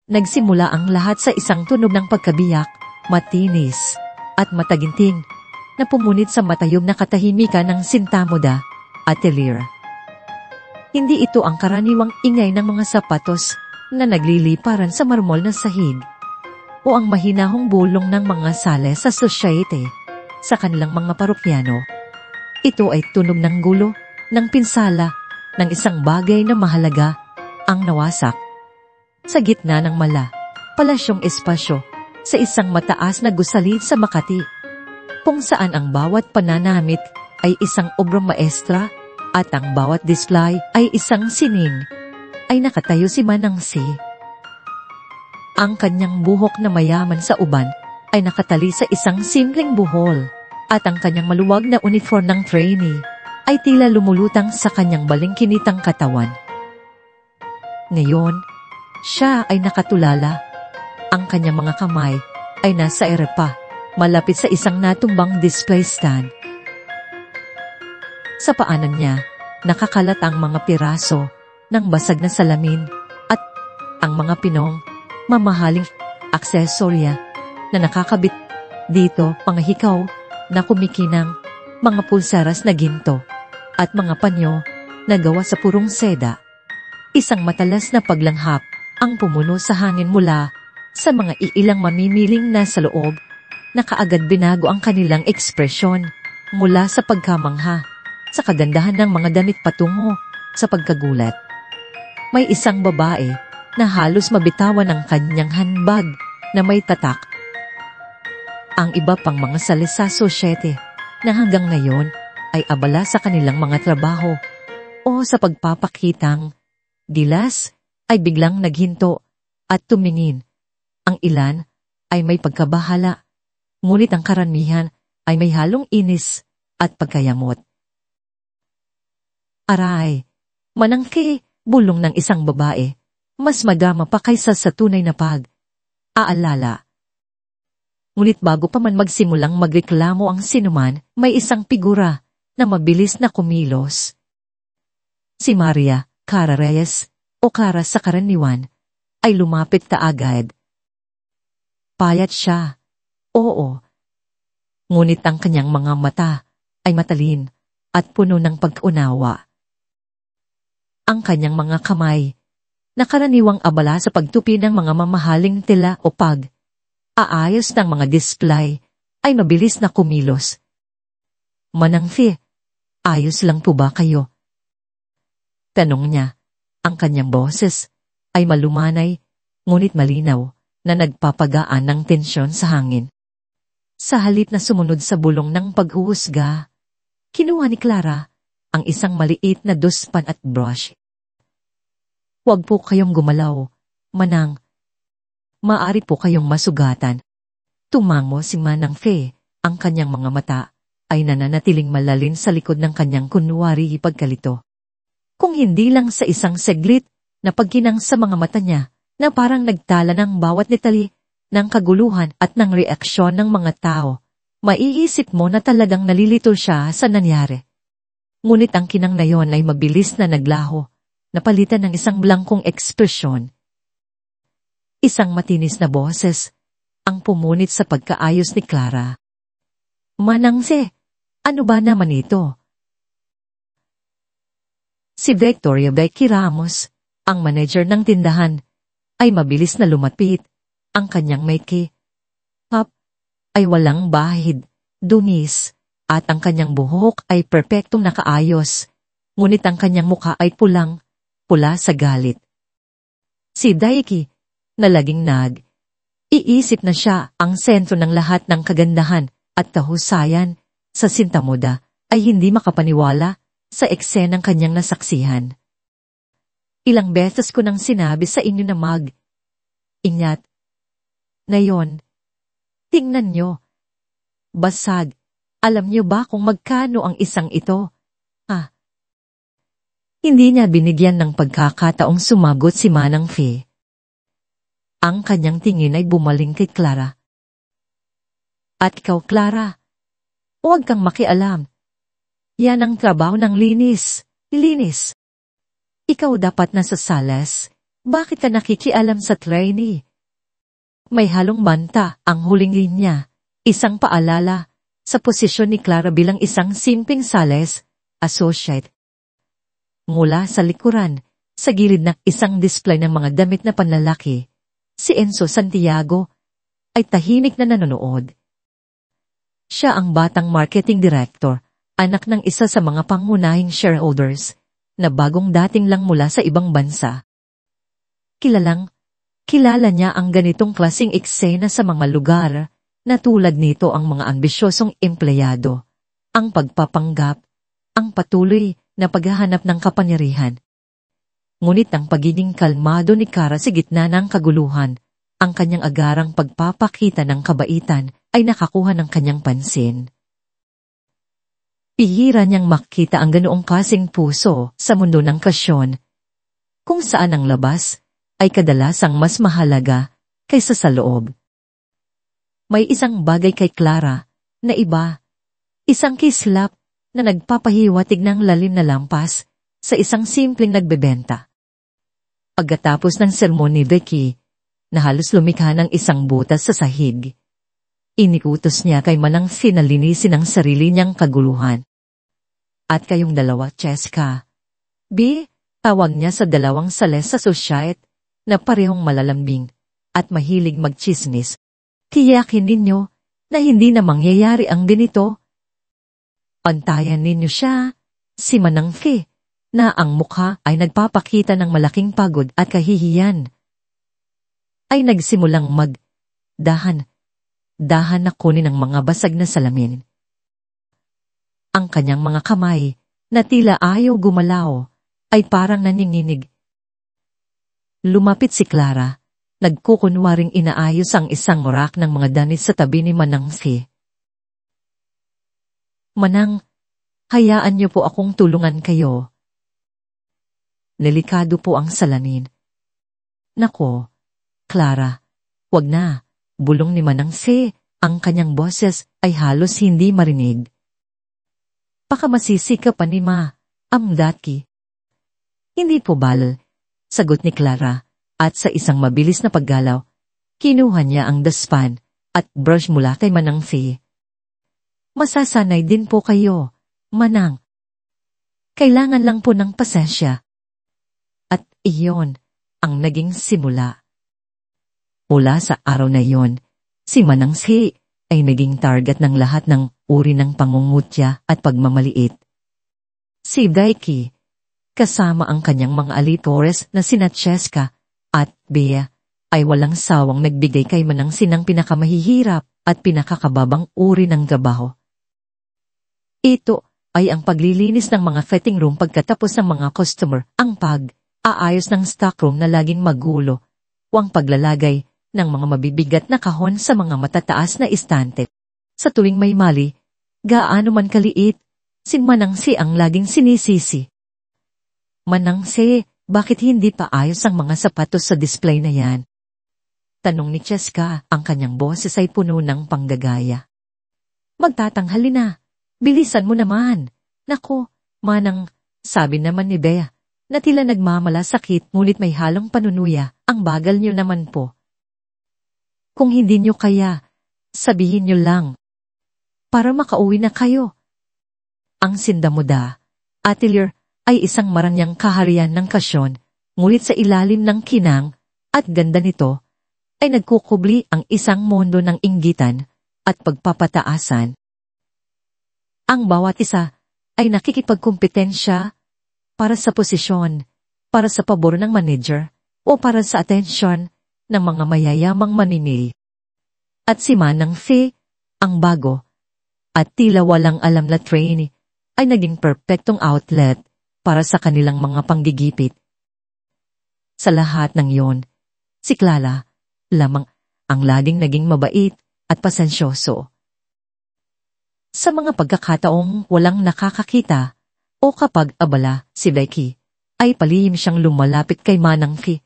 Nagsimula ang lahat sa isang tunog ng pagkabiyak, matinis, at mataginting, na pumunit sa matayog na katahimikan ng Sintamoda, Atelier. Hindi ito ang karaniwang ingay ng mga sapatos na nagliliparan sa marmol na sahig, o ang mahinahong bulong ng mga sale sa societe sa kanilang mga parokyano. Ito ay tunog ng gulo, ng pinsala, ng isang bagay na mahalaga, ang nawasak. Sa gitna ng palasyong espasyo, sa isang mataas na gusali sa Makati, kung saan ang bawat pananamit ay isang obrang maestra at ang bawat display ay isang sining, ay nakatayo si Manang C. Ang kanyang buhok na mayaman sa uban ay nakatali sa isang simpleng buhol, at ang kanyang maluwag na uniform ng trainee ay tila lumulutang sa kanyang balingkinitang katawan. Ngayon, siya ay nakatulala. Ang kanyang mga kamay ay nasa erepa, malapit sa isang natumbang display stand. Sa paanan niya, nakakalat ang mga piraso ng basag na salamin at ang mga pinong, mamahaling aksesorya na nakakabit dito, mga hikaw na kumikinang, mga pulseras na ginto, at mga panyo na gawa sa purong seda. Isang matalas na paglanghap ang pumuno sa hangin mula sa mga iilang mamimiling nasa loob, na kaagad binago ang kanilang ekspresyon mula sa pagkamangha sa kagandahan ng mga damit patungo sa pagkagulat. May isang babae na halos mabitawan ang kanyang handbag na may tatak. Ang iba pang mga sale sa sosyete na hanggang ngayon ay abala sa kanilang mga trabaho o sa pagpapakitang gilas ay biglang naghinto at tumingin. Ang ilan ay may pagkabahala, ngunit ang karamihan ay may halong inis at pagkayamot. Aray, manangki, bulong ng isang babae, mas magama pa kaysa sa tunay na pag-aalala. Ngunit bago pa man magsimulang magreklamo ang sinuman, may isang figura na mabilis na kumilos. Si Maria Cara Reyes, o Cara sa karaniwan, ay lumapit kaagad. Payat siya, oo. Ngunit ang kanyang mga mata ay matalin at puno ng pag-unawa. Ang kanyang mga kamay, na karaniwang abala sa pagtupi ng mga mamahaling tela o pag-aayos ng mga display, ay mabilis na kumilos. Manang Fi, ayos lang po ba kayo? Tanong niya. Ang kanyang boses ay malumanay, ngunit malinaw, na nagpapagaan ng tensyon sa hangin. Sa halip na sumunod sa bulong ng paghuhusga, kinuha ni Clara ang isang maliit na dustpan at brush. Huwag po kayong gumalaw, Manang. Maaari po kayong masugatan. Tumango si Manang Fe, ang kanyang mga mata ay nananatiling malalin sa likod ng kanyang kunwari ipagkalito. Kung hindi lang sa isang seglit na pagkinang sa mga mata niya na parang nagtala ng bawat detalye ng kaguluhan at ng reaksyon ng mga tao, maiisip mo na talagang nalilito siya sa nangyari. Ngunit ang kinang na yon ay mabilis na naglaho, napalitan ng isang blangkong ekspresyon. Isang matinis na boses ang pumunit sa pagkaayos ni Clara. Manang Se, ano ba naman ito? Si Victoria Becky Ramos, ang manager ng tindahan, ay mabilis na lumapit. Ang kanyang make-up ay walang bahid, dungis, at ang kanyang buhok ay perpektong nakaayos, ngunit ang kanyang mukha ay pula sa galit. Si Daiki, na laging iisip na siya ang sentro ng lahat ng kagandahan at kahusayan sa Sintamoda, ay hindi makapaniwala sa eksenang kanyang nasaksihan. Ilang beses ko nang sinabi sa inyo na ingat. Ngayon, tingnan nyo. Basag, alam nyo ba kung magkano ang isang ito? Hindi niya binigyan ng pagkakataong sumagot si Manang Fe. Ang kanyang tingin ay bumaling kay Clara. At ikaw, Clara, huwag kang makialam. Yan ang trabaho ng linis. Ikaw dapat nasa salas, Bakit ka nakikialam sa trainee? May halong banta ang huling linya, isang paalala sa posisyon ni Clara bilang isang simpleng sales associate. Mula sa likuran, sa gilid ng isang display ng mga damit na panlalaki, si Enzo Santiago ay tahimik na nanonood. Siya ang batang marketing director, anak ng isa sa mga pangunahing shareholders na bagong dating lang mula sa ibang bansa. Kilala niya ang ganitong klaseng eksena sa mga lugar na tulad nito ang mga ambisyosong empleyado, ang pagpapanggap, ang patuloy na paghahanap ng kapangyarihan. Ngunit ang pagiging kalmado ni Cara sa gitna ng kaguluhan, ang kanyang agarang pagpapakita ng kabaitan ay nakakuha ng kanyang pansin. Bihira niyang makita ang ganoong kasing puso sa mundo ng kasyon, kung saan ang labas ay kadalasang mas mahalaga kaysa sa loob. May isang bagay kay Clara na iba, isang kislap na nagpapahiwatig ng lalim na lampas sa isang simpleng nagbebenta. Pagkatapos ng sermon ni Becky, na halos lumikha ng isang butas sa sahig, inikutos niya kay Manang sinalinisin ang sarili niyang kaguluhan. At kayong dalawa, Cheska. B, tawag niya sa dalawang sales associate na parehong malalambing at mahilig magchismis. Tiyakin ninyo na hindi na mangyayari ang ganito. Pantayan ninyo siya, si Manang Fi, na ang mukha ay nagpapakita ng malaking pagod at kahihiyan. Ay nagsimulang dahan na kunin ang mga basag na salamin. Ang kanyang mga kamay, na tila ayaw gumalaw, ay parang naninginig. Lumapit si Clara, nagkukunwaring inaayos ang isang rack ng mga damit sa tabi ni Manang Fi. Manang, hayaan niyo po akong tulungan kayo. Delikado po ang salamin. Nako, Clara, wag na, bulong ni Manang Fi, ang kanyang boses ay halos hindi marinig. Baka masisika pa ni Daki. Hindi po bal, sagot ni Clara, at sa isang mabilis na paggalaw, kinuha niya ang dustpan at brush mula kay Manang Fi. Masasanay din po kayo, Manang. Kailangan lang po ng pasensya. At iyon ang naging simula. Mula sa araw na iyon, si Manang Fi ay naging target ng lahat ng uri ng pangungutya at pagmamaliit. Si Daiki, kasama ang kanyang mga alitores na sina Cheska at Bea, ay walang sawang nagbigay kay Manang Sinang pinakamahihirap at pinakakababang uri ng trabaho. Ito ay ang paglilinis ng mga fitting room pagkatapos ng mga customer, ang pag-aayos ng stockroom na laging magulo, o ang paglalagay ng mga mabibigat na kahon sa mga matataas na istante. Sa tuwing may mali, gaano man kaliit, si Manang Si ang laging sinisisi. Manang Si, bakit hindi pa ayos ang mga sapatos sa display na yan? Tanong ni Cheska, ang kanyang boses ay puno ng panggagaya. Magtatanghali na, bilisan mo naman. Nako, Manang, sabi naman ni Bea, na tila nagmamalasakit ngunit may halong panunuya, ang bagal niyo naman po. Kung hindi niyo kaya, sabihin niyo lang. Para makauwi na kayo. Ang sindamuda, Atelier, ay isang maranyang kaharian ng kasyon, ngunit sa ilalim ng kinang at ganda nito, ay nagkukubli ang isang mundo ng inggitan at pagpapataasan. Ang bawat isa ay nakikipagkumpetensya para sa posisyon, para sa pabor ng manager, o para sa atensyon ng mga mayayamang maninili. At si Manang Fi, ang bago, at tila walang alam na trainee, ay naging perpektong outlet para sa kanilang mga panggigipit. Sa lahat ng yon, si Clara lamang ang laging naging mabait at pasensyoso. Sa mga pagkakataong walang nakakakita o kapag abala si Becky, ay palihim siyang lumalapit kay Manang Fi.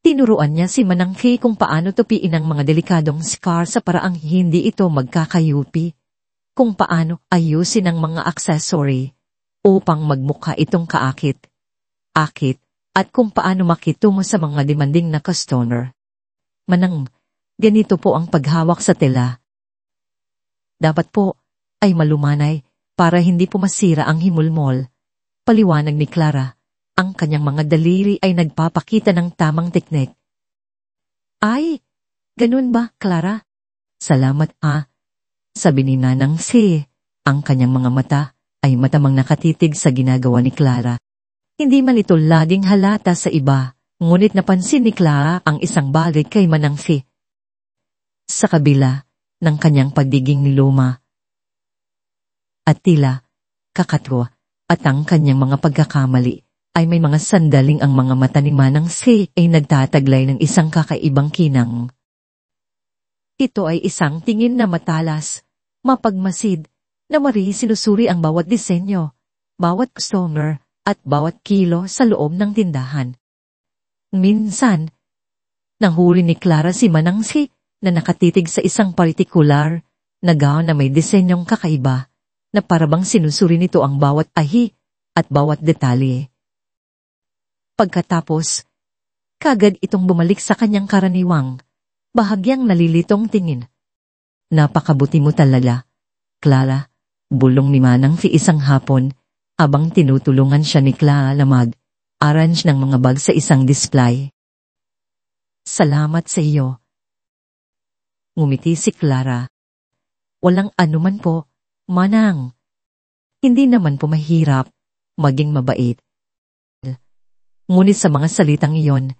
Tinuruan niya si Manang Fi kung paano tupiin ang mga delikadong scar sa paraang hindi ito magkakayupi, kung paano ayusin ang mga accessory upang magmukha itong kaakit, at kung paano makitungo sa mga demanding na customer. Manang, ganito po ang paghawak sa tela. Dapat po ay malumanay para hindi po masira ang himulmol. Paliwanag ni Clara, ang kanyang mga daliri ay nagpapakita ng tamang teknik. Ay, ganun ba, Clara? Salamat sabi ni Nanang si. Ang kanyang mga mata ay matamang nakatitig sa ginagawa ni Clara. Hindi man ito laging halata sa iba, ngunit napansin ni Clara ang isang bagay kay Manang Fi. Sa kabila ng kanyang pagdiging niluma at tila kakatwa at ang kanyang mga pagkakamali, ay may mga sandaling ang mga mata ni Manang Fi ay nagtataglay ng isang kakaibang kinang. Ito ay isang tingin na matalas, mapagmasid, na sinusuri ang bawat disenyo, bawat customer, at bawat kilo sa loob ng tindahan. Minsan, nahuli ni Clara si Manang Fi na nakatitig sa isang partikular na gown na may disenyong kakaiba, na parabang sinusuri nito ang bawat ahi at bawat detalye. Pagkatapos, kagad itong bumalik sa kanyang karaniwang, bahagyang nalilitong tingin. Napakabuti mo talaga, Clara, bulong ni Manang Fi isang hapon, habang tinutulungan siya ni Clara na mag-arrange ng mga bag sa isang display. Salamat sa iyo. Ngumiti si Clara. Walang anuman po, Manang. Hindi naman po mahirap maging mabait. Ngunit sa mga salitang iyon,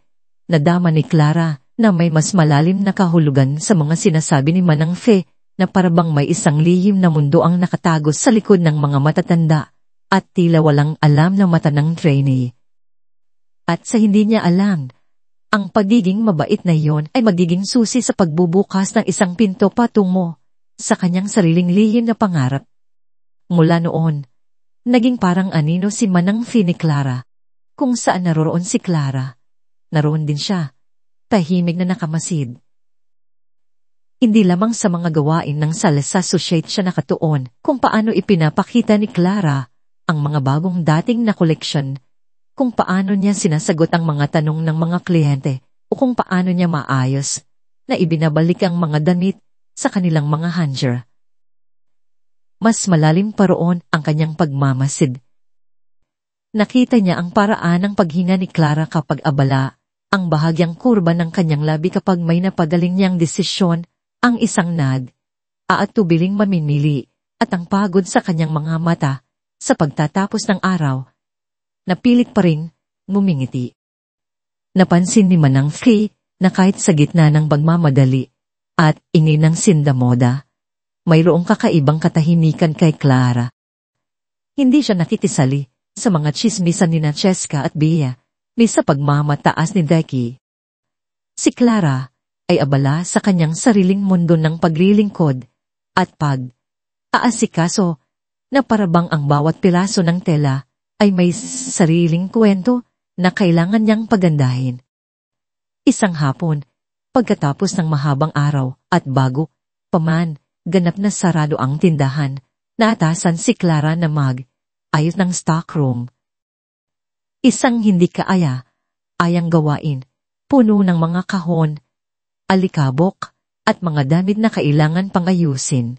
nadama ni Clara na may mas malalim na kahulugan sa mga sinasabi ni Manang Fi, na parabang may isang lihim na mundo ang nakatago sa likod ng mga matatanda at tila walang alam na mata ng trainee. At sa hindi niya alam, ang pagiging mabait na iyon ay magiging susi sa pagbubukas ng isang pinto patungo sa kanyang sariling lihim na pangarap. Mula noon, naging parang anino si Manang Fi ni Clara. Kung saan naroroon si Clara, naroon din siya, tahimik na nakamasid. Hindi lamang sa mga gawain ng Sales Associate siya nakatuon kung paano ipinapakita ni Clara ang mga bagong dating na koleksyon, kung paano niya sinasagot ang mga tanong ng mga kliyente, o kung paano niya maayos na ibinabalik ang mga damit sa kanilang mga hanger. Mas malalim pa roon ang kanyang pagmamasid. Nakita niya ang paraan ng paghinga ni Clara kapag abala, ang bahagyang kurba ng kanyang labi kapag may napagaling niyang desisyon, ang isang aatubiling mamimili, at ang pagod sa kanyang mga mata sa pagtatapos ng araw. Napilit pa rin ngumingiti. Napansin ni Manang Fi na kahit sa gitna ng pagmamadali at ingay ng sindamoda, mayroong kakaibang katahimikan kay Clara. Hindi siya nakitisali sa mga tsismisan ni Cheska at Bea, ni sa pagmamataas ni Becky. Si Clara ay abala sa kanyang sariling mundo ng paglilingkod at pag-aasikaso, na parabang ang bawat piraso ng tela ay may sariling kwento na kailangan niyang pagandahin. Isang hapon, pagkatapos ng mahabang araw at bago paman ganap na sarado ang tindahan, naatasan si Clara na ayos ng stockroom. Isang hindi ayang gawain, puno ng mga kahon, alikabok, at mga damit na kailangan pangayusin.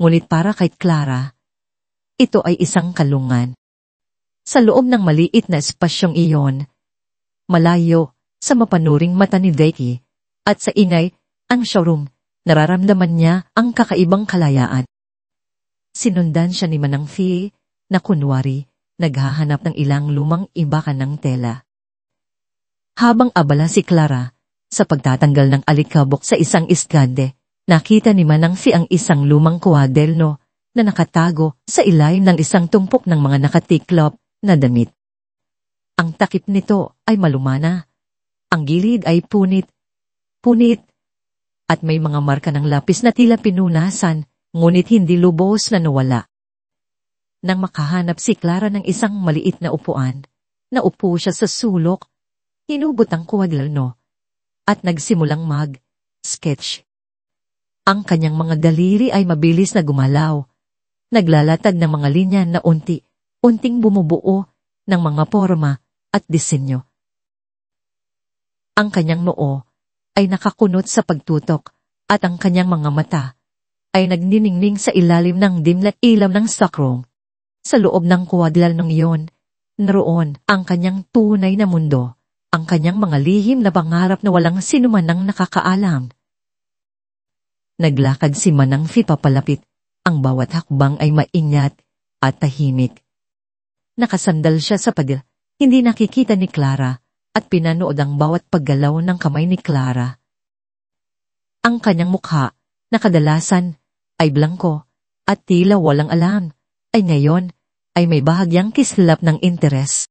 Ngunit para kay Clara, ito ay isang kalungan. Sa loob ng maliit na espasyong iyon, malayo sa mapanuring mata ni Becky, at sa ingay ang showroom, nararamdaman niya ang kakaibang kalayaan. Sinundan siya ni Manang Fi na kunwari naghahanap ng ilang lumang ibakan ng tela. Habang abala si Clara sa pagtatanggal ng alikabok sa isang iskande, nakita ni Manang Fi ang isang lumang kuwaderno na nakatago sa ilalim ng isang tumpok ng mga nakatiklop na damit. Ang takip nito ay malumana. Ang gilid ay punit, at may mga marka ng lapis na tila pinunasan, ngunit hindi lubos na nawala. Nang makahanap si Clara ng isang maliit na upuan, naupo siya sa sulok, hinubot ang kuwaderno, at nagsimulang mag-sketch. Ang kanyang mga daliri ay mabilis na gumalaw, naglalatag ng mga linya na unti-unting bumubuo ng mga forma at disenyo. Ang kanyang noo ay nakakunot sa pagtutok at ang kanyang mga mata ay nagniningning sa ilalim ng dimlat ilaw ng stockroom. Sa loob ng kwadral ng iyon, naroon ang kanyang tunay na mundo, ang kanyang mga lihim na pangarap na walang sinuman ang nakakaalam. Naglakad si Manang Fi papalapit, ang bawat hakbang ay maingat at tahimik. Nakasandal siya sa pader, hindi nakikita ni Clara, at pinanood ang bawat paggalaw ng kamay ni Clara. Ang kanyang mukha, na kadalasan ay blangko at tila walang alam, ay ngayon ay may bahagyang kislap ng interes.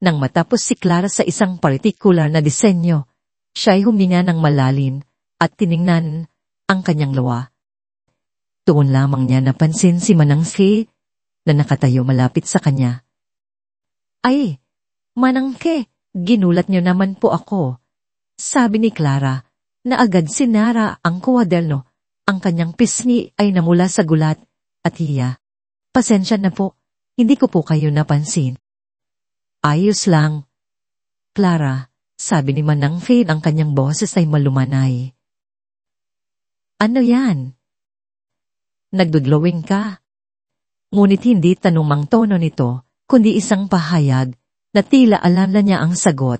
Nang matapos si Clara sa isang partikular na disenyo, siya ay huminga ng malalim at tiningnan ang kanyang luwa. Doon lamang niya napansin si Manang Fi na nakatayo malapit sa kanya. Ay, Manang Ke, ginulat niyo naman po ako. Sabi ni Clara na agad sinara ang kwaderno. Ang kanyang pisngi ay namula sa gulat at hiya. Pasensya na po, hindi ko po kayo napansin. Ayos lang. Clara, sabi ni Manang Fi, ang kanyang boses ay malumanay. Ano yan? Nagdudlowing ka? Ngunit hindi tanumang tono nito, kundi isang pahayag na tila alam na niya ang sagot.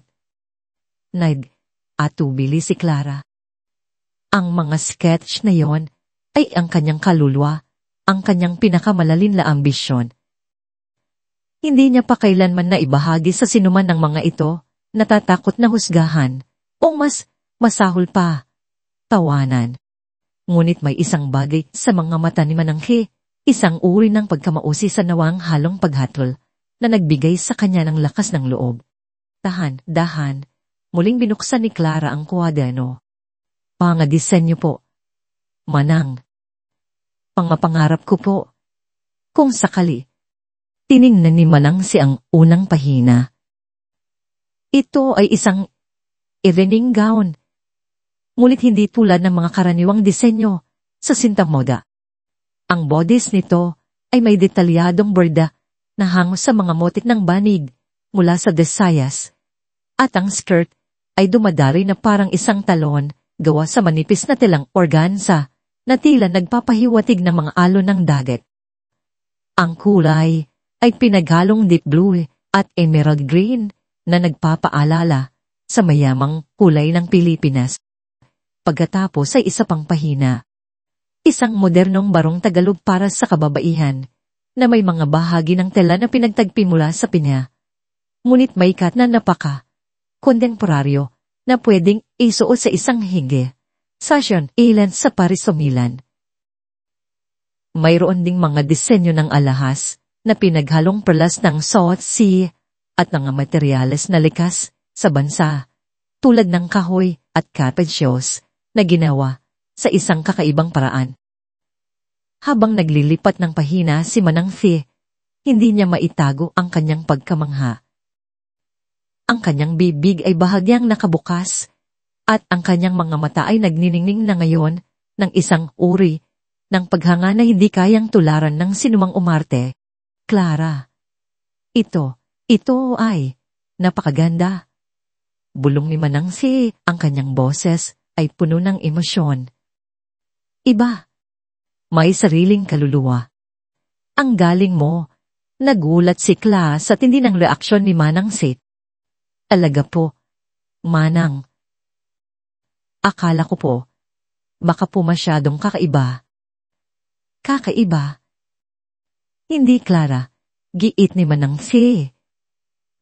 Nag-atubili si Clara. Ang mga sketch na yon ay ang kanyang kaluluwa, ang kanyang pinakamalalim na ambisyon. Hindi niya pa kailanman na ibahagi sa sinuman ng mga ito, natatakot na husgahan, o mas masahol pa, tawanan. Ngunit may isang bagay sa mga mata ni Manang Fi, isang uri ng pagkamausi sa nawang halong paghatol, na nagbigay sa kanya ng lakas ng loob. Dahan, muling binuksan ni Clara ang kwaderno. Pangadisenyo po. Manang. Pangapangarap ko po. Kung sakali. Tiningnan ni Manang si ang unang pahina. Ito ay isang evening gown. Ngunit hindi tulad ng mga karaniwang disenyo sa sintang moda. Ang bodice nito ay may detalyadong borda na hango sa mga motik ng banig mula sa desayas, at ang skirt ay dumadari na parang isang talon gawa sa manipis na telang organza na tila nagpapahiwatig ng mga alon ng dagat. Ang kulay ay pinaghalong deep blue at emerald green na nagpapaalala sa mayamang kulay ng Pilipinas. Pagkatapos ay isa pang pahina. Isang modernong barong Tagalog para sa kababaihan na may mga bahagi ng tela na pinagtagpi mula sa pinya. Ngunit may kat na kontemporaryo na pwedeng isuot sa isang hige. Sasyon ilan sa Paris o Milan. Mayroon ding mga disenyo ng alahas na pinaghalong perlas ng South Sea at mga materyales na likas sa bansa, tulad ng kahoy at capacios na ginawa sa isang kakaibang paraan. Habang naglilipat ng pahina si Manang Fi, hindi niya maitago ang kanyang pagkamangha. Ang kanyang bibig ay bahagyang nakabukas, at ang kanyang mga mata ay nagniningning na ngayon ng isang uri ng paghanga na hindi kayang tularan ng sinumang umarte. Clara. Ito ay napakaganda. Bulong ni Manang Fi, ang kanyang boses ay puno ng emosyon. Iba. May sariling kaluluwa. Ang galing mo, nagulat si Clara sa tindi ng reaksyon ni Manang Fi. Talaga po, Manang. Akala ko po, baka po masyadong kakaiba. Kakaiba? Hindi, Clara. Giit ni Manang Fi.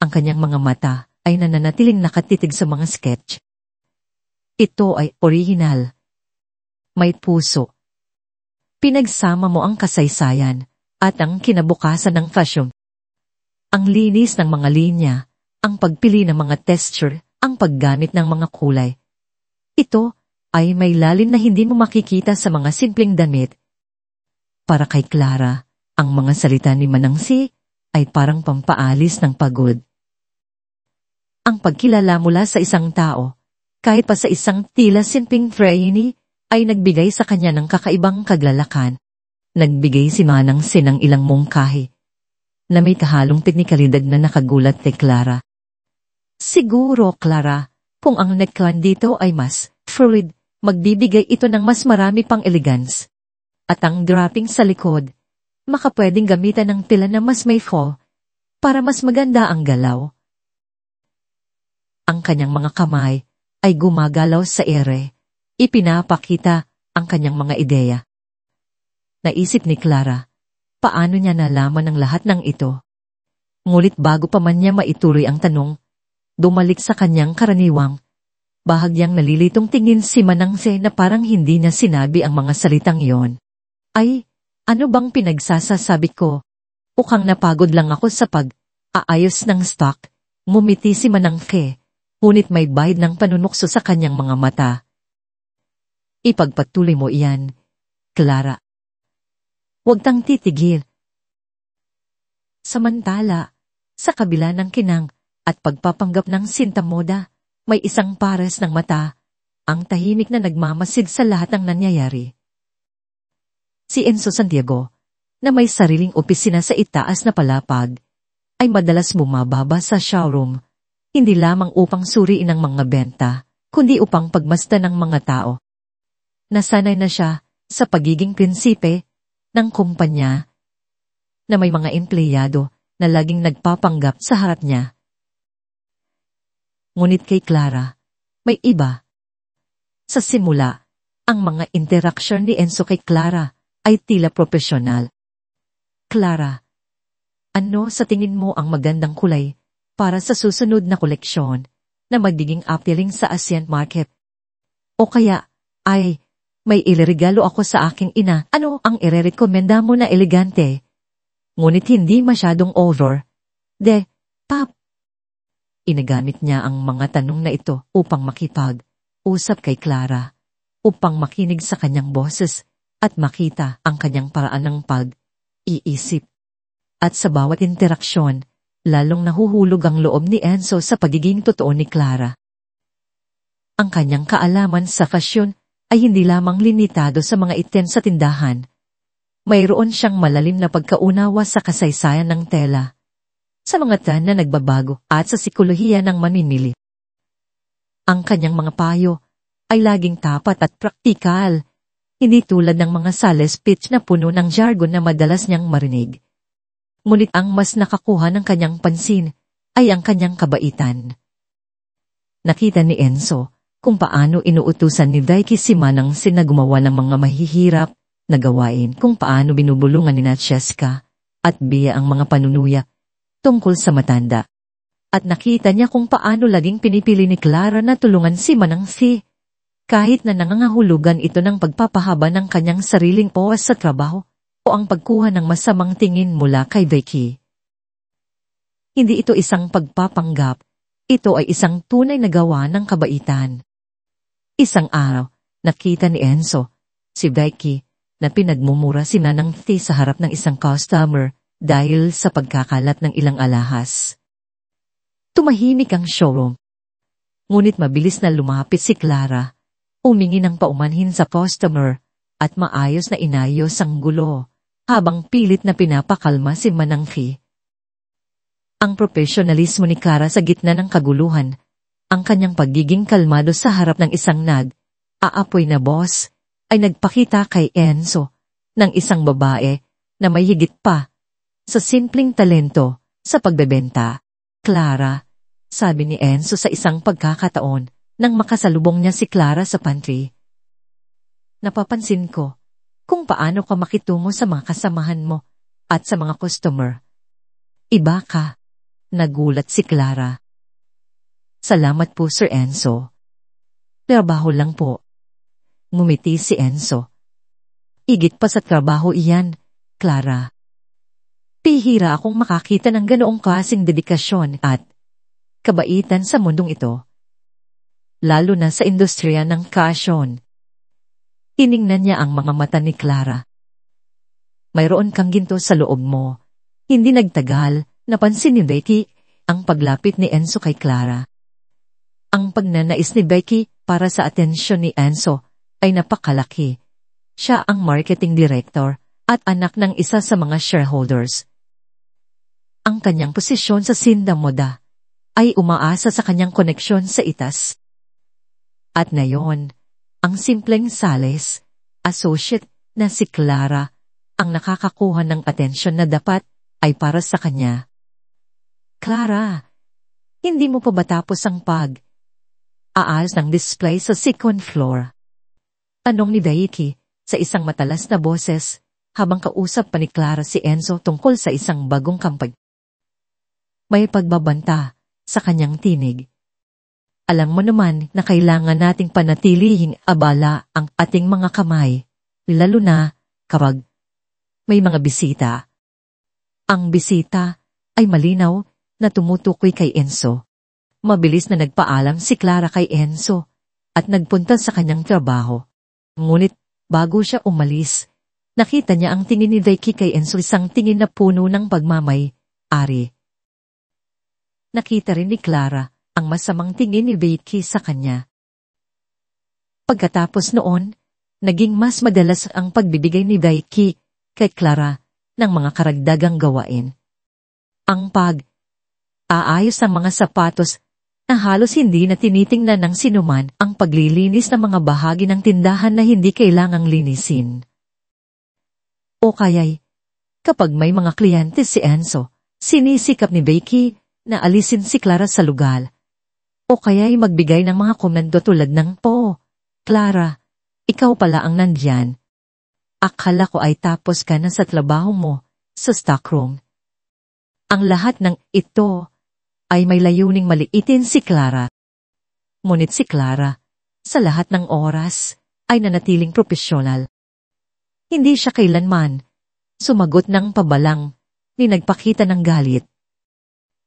Ang kanyang mga mata ay nananatiling nakatitig sa mga sketch. Ito ay original. May puso. Pinagsama mo ang kasaysayan at ang kinabukasan ng fashion. Ang linis ng mga linya, ang pagpili ng mga texture, ang paggamit ng mga kulay. Ito ay may lalim na hindi mo makikita sa mga simpleng damit. Para kay Clara, ang mga salita ni Manang Fi ay parang pampaalis ng pagod. Ang pagkilala mula sa isang tao, kahit pa sa isang tila simpleng frame, ay nagbigay sa kanya ng kakaibang kaglalakan. Nagbigay si Manang Fi ng ilang mungkahi na may kahalong teknikalidad na nakagulat kay Clara. Siguro, Clara, kung ang neckline dito ay mas fluid, magbibigay ito ng mas marami pang elegance. At ang draping sa likod, makapwedeng gamitan ng tela na mas may fall, para mas maganda ang galaw. Ang kanyang mga kamay ay gumagalaw sa ere, ipinapakita ang kanyang mga ideya. Naisip ni Clara, paano niya nalaman ang lahat ng ito? Ngunit bago pa man niya maituloy ang tanong, dumalik sa kanyang karaniwang, bahagyang nalilitong tingin si Manangse na parang hindi niya sinabi ang mga salitang iyon. Ay, ano bang pinagsasasabi ko? Mukhang napagod lang ako sa pag-aayos ng stock, ngumiti si Manangke, ngunit may bayad ng panunukso sa kanyang mga mata. Ipagpatuloy mo iyan, Clara. Huwag tang titigil. Samantala, sa kabila ng kinang at pagpapanggap ng sintamoda, may isang pares ng mata, ang tahimik na nagmamasid sa lahat ng nangyayari. Si Enzo Santiago, na may sariling opisina sa itaas na palapag, ay madalas bumababa sa showroom, hindi lamang upang suriin ang mga benta, kundi upang pagmasdan ng mga tao. Nasanay na siya sa pagiging prinsipe ng kumpanya na may mga empleyado na laging nagpapanggap sa harap niya. Ngunit kay Clara, may iba. Sa simula, ang mga interaksyon ni Enzo kay Clara ay tila profesional. Clara, ano sa tingin mo ang magandang kulay para sa susunod na koleksyon na magiging appealing sa Asian market? O kaya, ay, may ileregalo ako sa aking ina, ano ang irerekomenda mo na elegante? Ngunit hindi masyadong over. Pap. Inagamit niya ang mga tanong na ito upang makipag-usap kay Clara, upang makinig sa kanyang boses at makita ang kanyang paraan ng pag-iisip. At sa bawat interaksyon, lalong nahuhulog ang loob ni Enzo sa pagiging totoo ni Clara. Ang kanyang kaalaman sa fashion ay hindi lamang limitado sa mga item sa tindahan. Mayroon siyang malalim na pagkaunawa sa kasaysayan ng tela, sa mga trend na nagbabago at sa sikolohiya ng mamimili. Ang kanyang mga payo ay laging tapat at praktikal, hindi tulad ng mga sales pitch na puno ng jargon na madalas niyang marinig. Ngunit ang mas nakakuha ng kanyang pansin ay ang kanyang kabaitan. Nakita ni Enzo kung paano inuutusan ni Daiki si Manangse na gumawa ng mga mahihirap na gawain, kung paano binubulungan ni Cheska at Bea ang mga panunuya tungkol sa matanda. At nakita niya kung paano laging pinipili ni Clara na tulungan si Manangse, kahit na nangangahulugan ito ng pagpapahaba ng kanyang sariling oras sa trabaho o ang pagkuha ng masamang tingin mula kay Daiki. Hindi ito isang pagpapanggap, ito ay isang tunay na gawa ng kabaitan. Isang araw, nakita ni Enzo si Daiki na pinagmumura si Manangse sa harap ng isang customer dahil sa pagkakalat ng ilang alahas. Tumahimik ang showroom. Ngunit mabilis na lumapit si Clara, humingi ng paumanhin sa customer at maayos na inayos ang gulo habang pilit na pinapakalma si Manangse. Ang profesionalismo ni Clara sa gitna ng kaguluhan, ang kanyang pagiging kalmado sa harap ng isang aapoy na boss, ay nagpakita kay Enzo ng isang babae na may higit pa sa simpleng talento sa pagbebenta. Clara, sabi ni Enzo sa isang pagkakataon nang makasalubong niya si Clara sa pantry. Napapansin ko kung paano ka makitungo sa mga kasamahan mo at sa mga customer. Iba ka. Nagulat si Clara. Salamat po, Sir Enzo. Trabaho lang po. Ngumiti si Enzo. Higit pa sa trabaho iyan, Clara. Pihira akong makakita ng ganoong klaseng dedikasyon at kabaitan sa mundong ito. Lalo na sa industriya ng fashion. Tiningnan niya ang mga mata ni Clara. Mayroon kang ginto sa loob mo. Hindi nagtagal, napansin ni Becky ang paglapit ni Enzo kay Clara. Ang pagnanais ni Becky para sa atensyon ni Enzo ay napakalaki. Siya ang marketing director at anak ng isa sa mga shareholders. Ang kanyang posisyon sa sindamoda ay umaasa sa kanyang koneksyon sa itas. At ngayon, ang simpleng Sales, associate na si Clara, ang nakakakuha ng atensyon na dapat ay para sa kanya. Clara, hindi mo pa ba tapos ang aayos ng display sa second floor? Tanong ni Daiki sa isang matalas na boses habang kausap pa ni Clara si Enzo tungkol sa isang bagong kampag. May pagbabanta sa kanyang tinig. Alam mo naman na kailangan nating panatilihing abala ang ating mga kamay, lalo na kapag may mga bisita. Ang bisita ay malinaw na tumutukoy kay Enzo. Mabilis na nagpaalam si Clara kay Enzo at nagpunta sa kanyang trabaho. Ngunit bago siya umalis, nakita niya ang tingin ni Vicky kay Enzo, isang tingin na puno ng pagmamay-ari. Nakita rin ni Clara ang masamang tingin ni Vicky sa kanya. Pagkatapos noon, naging mas madalas ang pagbibigay ni Vicky kay Clara ng mga karagdagang gawain. Ang aayos ng mga sapatos na halos hindi na tinitingnan ng sinuman, ang paglilinis ng mga bahagi ng tindahan na hindi kailangang linisin. O kaya'y, kapag may mga kliyente si Enzo, sinisikap ni Vicky na alisin si Clara sa lugar. O kaya'y magbigay ng mga komando tulad ng, Clara, ikaw pala ang nandyan. Akala ko ay tapos ka na sa trabaho mo sa stockroom. Ang lahat ng ito ay may layuning maliitin si Clara. Ngunit si Clara, sa lahat ng oras, ay nanatiling propesyonal. Hindi siya kailanman sumagot ng pabalang ni nagpakita ng galit.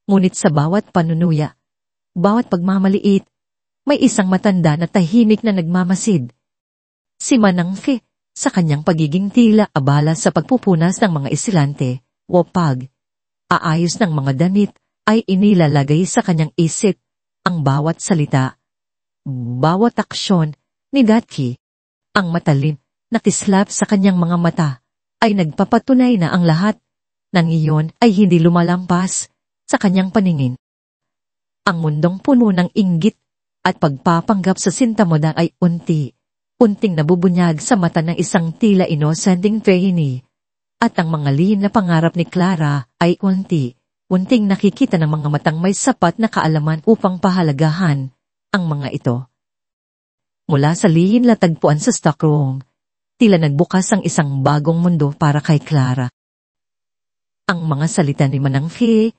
Ngunit sa bawat panunuya, bawat pagmamaliit, may isang matanda na tahimik na nagmamasid. Si Manangke, sa kanyang pagiging tila abala sa pagpupunas ng mga esilante o aayos ng mga damit, ay inilalagay sa kanyang isip ang bawat salita, bawat aksyon ni Gatki. Ang matalim na kislap sa kanyang mga mata ay nagpapatunay na ang lahat ng iyon ay hindi lumalampas sa kanyang paningin. Ang mundong puno ng inggit at pagpapanggap sa sintamoda ay unting nabubunyag sa mata ng isang tila innocenting trainee, at ang mga lihim na pangarap ni Clara ay unting nakikita ng mga matang may sapat na kaalaman upang pahalagahan ang mga ito. Mula sa lihim na tagpuan sa stockroom, tila nagbukas ang isang bagong mundo para kay Clara. Ang mga salita ni Manangke,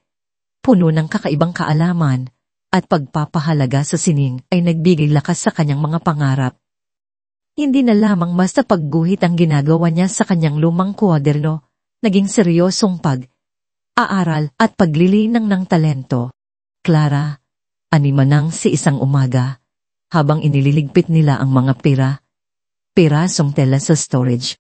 puno ng kakaibang kaalaman at pagpapahalaga sa sining, ay nagbigay lakas sa kanyang mga pangarap. Hindi na lamang basta pagguhit ang ginagawa niya sa kanyang lumang kwaderno, naging seryosong aaral at paglilinang ng talento. Clara, animanang si isang umaga, habang inililigpit nila ang mga pirasong tela sa storage.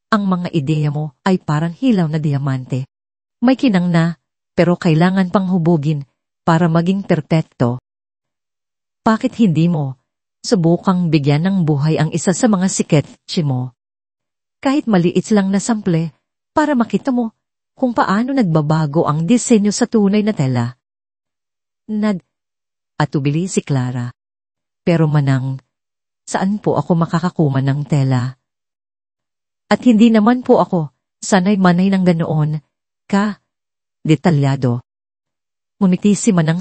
Ang mga ideya mo ay parang hilaw na diamante. May kinang na, pero kailangan pang hubugin para maging perpekto. Bakit hindi mo subukang bigyan ng buhay ang isa sa mga sketch mo? Kahit maliit lang na sample, para makita mo kung paano nagbabago ang disenyo sa tunay na tela. Atubili si Clara. Pero Manang, saan po ako makakakuha ng tela? At hindi naman po ako sanay-manay ng ganoon detalyado. Ngumiti si Manang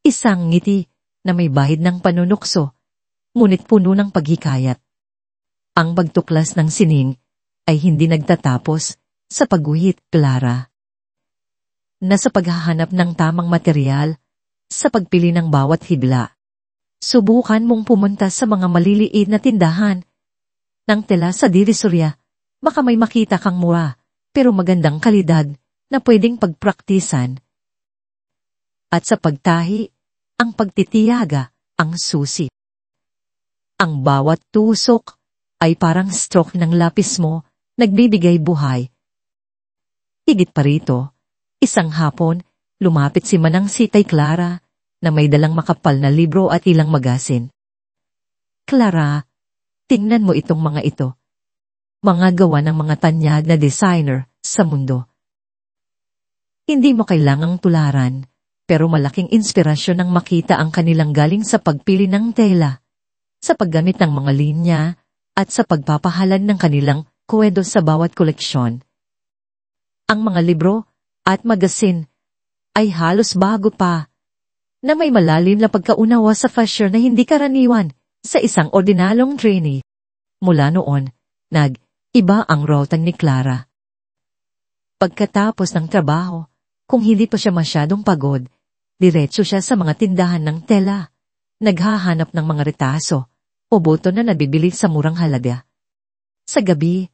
isang ngiti na may bahid ng panunukso, ngunit puno ng paghikayat. Ang pagtuklas ng sining ay hindi nagtatapos sa pagguhit, Clara. Nasa paghahanap ng tamang material, sa pagpili ng bawat hibla. Subukan mong pumunta sa mga maliliit na tindahan ng tela sa Divisoria. Baka may makita kang mura, pero magandang kalidad na pwedeng pagpraktisan. At sa pagtahi, ang pagtitiyaga, ang susi. Ang bawat tusok ay parang stroke ng lapis mo, nagbibigay buhay. Higit pa rito, isang hapon, lumapit si Manang kay Clara na may dalang makapal na libro at ilang magasin. Clara, tingnan mo itong mga ito. Mga gawa ng mga tanyag na designer sa mundo. Hindi mo kailangang tularan pero malaking inspirasyon ang makita ang kanilang galing sa pagpili ng tela, sa paggamit ng mga linya, at sa pagpapahalad ng kanilang kwento sa bawat koleksyon. Ang mga libro at magasin ay halos bago pa, na may malalim na pagkaunawa sa fashion na hindi karaniwan sa isang ordinalong trainee. Mula noon, nag-iba ang routine ni Clara. Pagkatapos ng trabaho, kung hindi pa siya masyadong pagod, diretso siya sa mga tindahan ng tela, naghahanap ng mga retaso o boto na nabibili sa murang halaga. Sa gabi,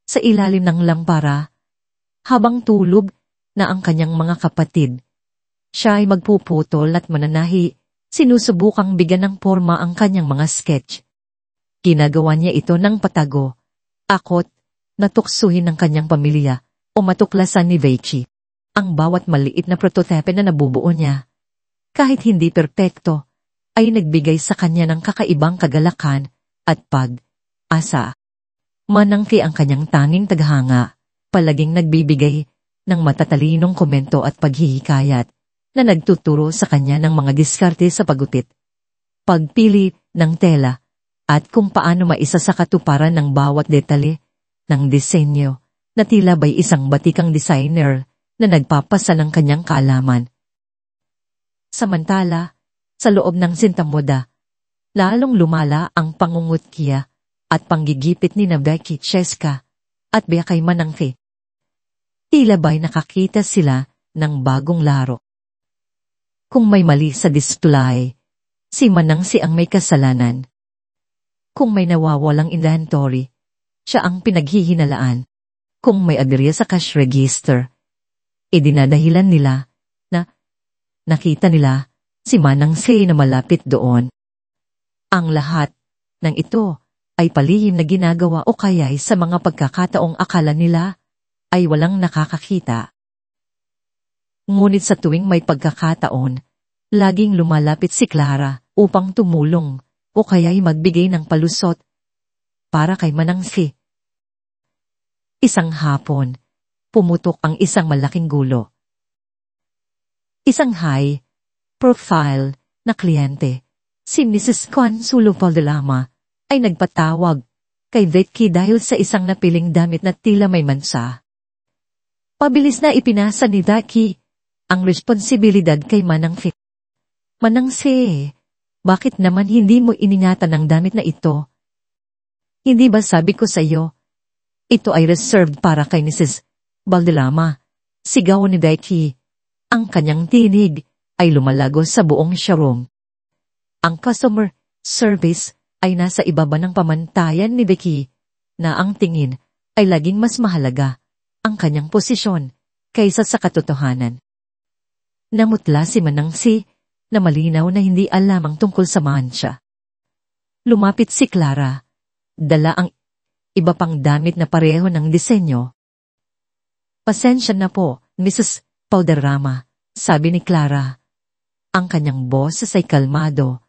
sa ilalim ng lampara, habang tulog na ang kanyang mga kapatid, siya ay magpuputol at mananahi, sinusubukang bigyan ng porma ang kanyang mga sketch. Ginagawa niya ito ng patago, akot, natuksuhin ng kanyang pamilya, o matuklasan ni Vecchi. Ang bawat maliit na prototype na nabubuo niya, kahit hindi perpekto, ay nagbigay sa kanya ng kakaibang kagalakan at pag-asa. Manangki ang kanyang tanging taghanga, palaging nagbibigay ng matatalinong komento at paghihikayat na nagtuturo sa kanya ng mga diskarte sa pagutit, pagpili ng tela, at kung paano maisa sa katuparan ng bawat detalye ng disenyo na tila ba'y isang batikang designer na nagpapasa ng kanyang kaalaman. Samantala, sa loob ng sintamoda, lalong lumala ang pangungutya at panggigipit ni Becky Cheska at Bea kay Manangki. Tila ba'y nakakita sila ng bagong laro. Kung may mali sa display, si Manangsi ang may kasalanan. Kung may nawawalang inventory, siya ang pinaghihinalaan. Kung may aberya sa cash register, idinadahilan nila na nakita nila si Manangsi na malapit doon. Ang lahat ng ito ay palihim na ginagawa o kaya'y sa mga pagkakataong akala nila ay walang nakakakita. Ngunit sa tuwing may pagkakataon, laging lumalapit si Clara upang tumulong o kaya'y magbigay ng palusot para kay Manangsi. Isang hapon, pumutok ang isang malaking gulo. Isang high-profile na kliyente, si Mrs. Consuelo Valderrama, ay nagpatawag kay Becky dahil sa isang napiling damit na tila may mansa. Pabilis na ipinasa ni Becky ang responsibilidad kay Manangsi. Manangsi, bakit naman hindi mo iningatan ang damit na ito? Hindi ba sabi ko sa iyo, ito ay reserved para kay Mrs. Valderrama, sigaw ni Becky. Ang kanyang tinig ay lumalago sa buong showroom. Ang customer service ay nasa ibaba ng pamantayan ni Becky, na ang tingin ay laging mas mahalaga ang kanyang posisyon kaysa sa katotohanan. Namutla si Manangsi na malinaw na hindi alam ang tungkol sa mancha. Lumapit si Clara, dala ang iba pang damit na pareho ng disenyo. Pasensya na po, Mrs. Valderrama, sabi ni Clara. Ang kanyang boses ay kalmado,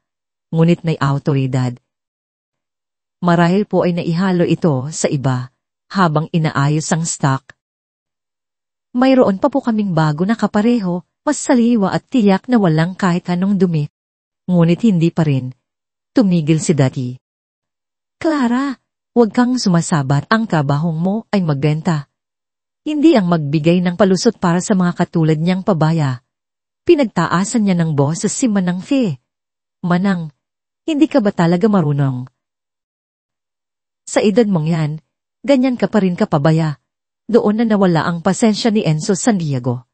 ngunit may awtoridad. Marahil po ay naihalo ito sa iba habang inaayos ang stock. Mayroon pa po kaming bago na kapareho, mas saliwa at tiyak na walang kahit anong dumi. Ngunit hindi pa rin. Tumigil si Becky. Clara, huwag kang sumasabat, ang trabahong mo ay magbenta. Hindi ang magbigay ng palusot para sa mga katulad niyang pabaya. Pinagtaasan niya ng boses si Manangsi. Manang, hindi ka ba talaga marunong? Sa edad mong yan, ganyan ka pa rin kapabaya. Doon na nawala ang pasensya ni Enzo San Diego.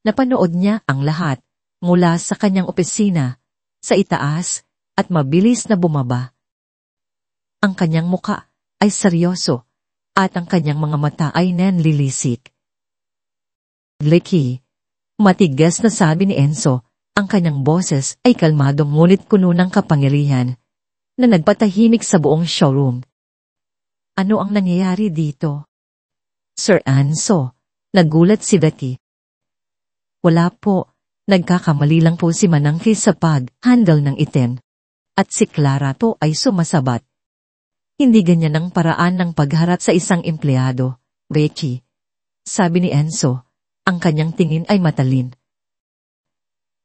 Napanood niya ang lahat mula sa kanyang opisina, sa itaas, at mabilis na bumaba. Ang kanyang muka ay seryoso at ang kanyang mga mata ay nanlilisik. Becky, matigas na sabi ni Enzo, ang kanyang boses ay kalmadong ngunit puno ng kapangyarihan na nagpatahimik sa buong showroom. Ano ang nangyayari dito? Sir Enzo, nagulat si Becky. Wala po, nagkakamali lang po si Manangki sa pag-handle ng item. At si Clara po ay sumasabat. Hindi ganyan ang paraan ng pagharap sa isang empleyado, Becky. Sabi ni Enzo, ang kanyang tingin ay matalin.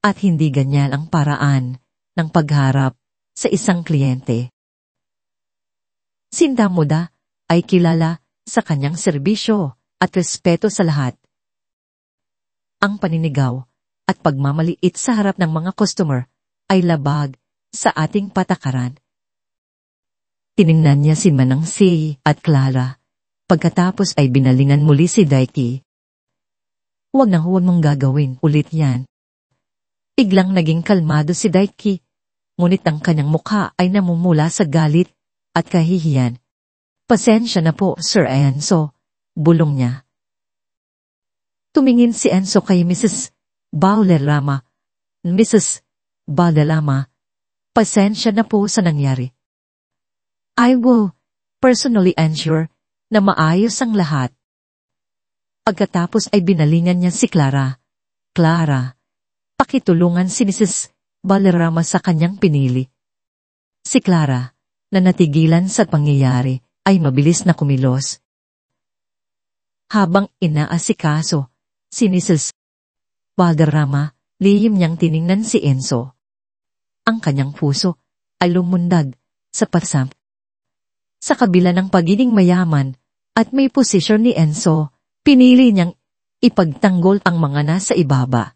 At hindi ganyan ang paraan ng pagharap sa isang kliyente. Sinta Moda ay kilala sa kanyang serbisyo at respeto sa lahat. Ang paninigaw at pagmamaliit sa harap ng mga customer ay labag sa ating patakaran. Tiningnan niya si Manang C at Clara. Pagkatapos ay binalingan muli si Daiki. Huwag mong gagawin ulit yan. Biglang naging kalmado si Daiki, ngunit ang kanyang mukha ay namumula sa galit at kahihiyan. Pasensya na po, Sir Enzo, bulong niya. Tumingin si Enzo kay Mrs. Valderrama. Mrs. Valderrama, pasensya na po sa nangyari. I will personally ensure na maayos ang lahat. Pagkatapos ay binalingan niya si Clara. Clara, pakitulungan si Mrs. Valderrama sa kanyang pinili. Si Clara, na natigilan sa pangyayari, ay mabilis na kumilos. Habang inaasikaso, si Mrs. Valderrama, lihim niyang tiningnan si Enzo. Ang kanyang puso ay lumundag sa pasam. Sa kabila ng pagiging mayaman at may posisyon ni Enzo, pinili niyang ipagtanggol ang mga nasa ibaba.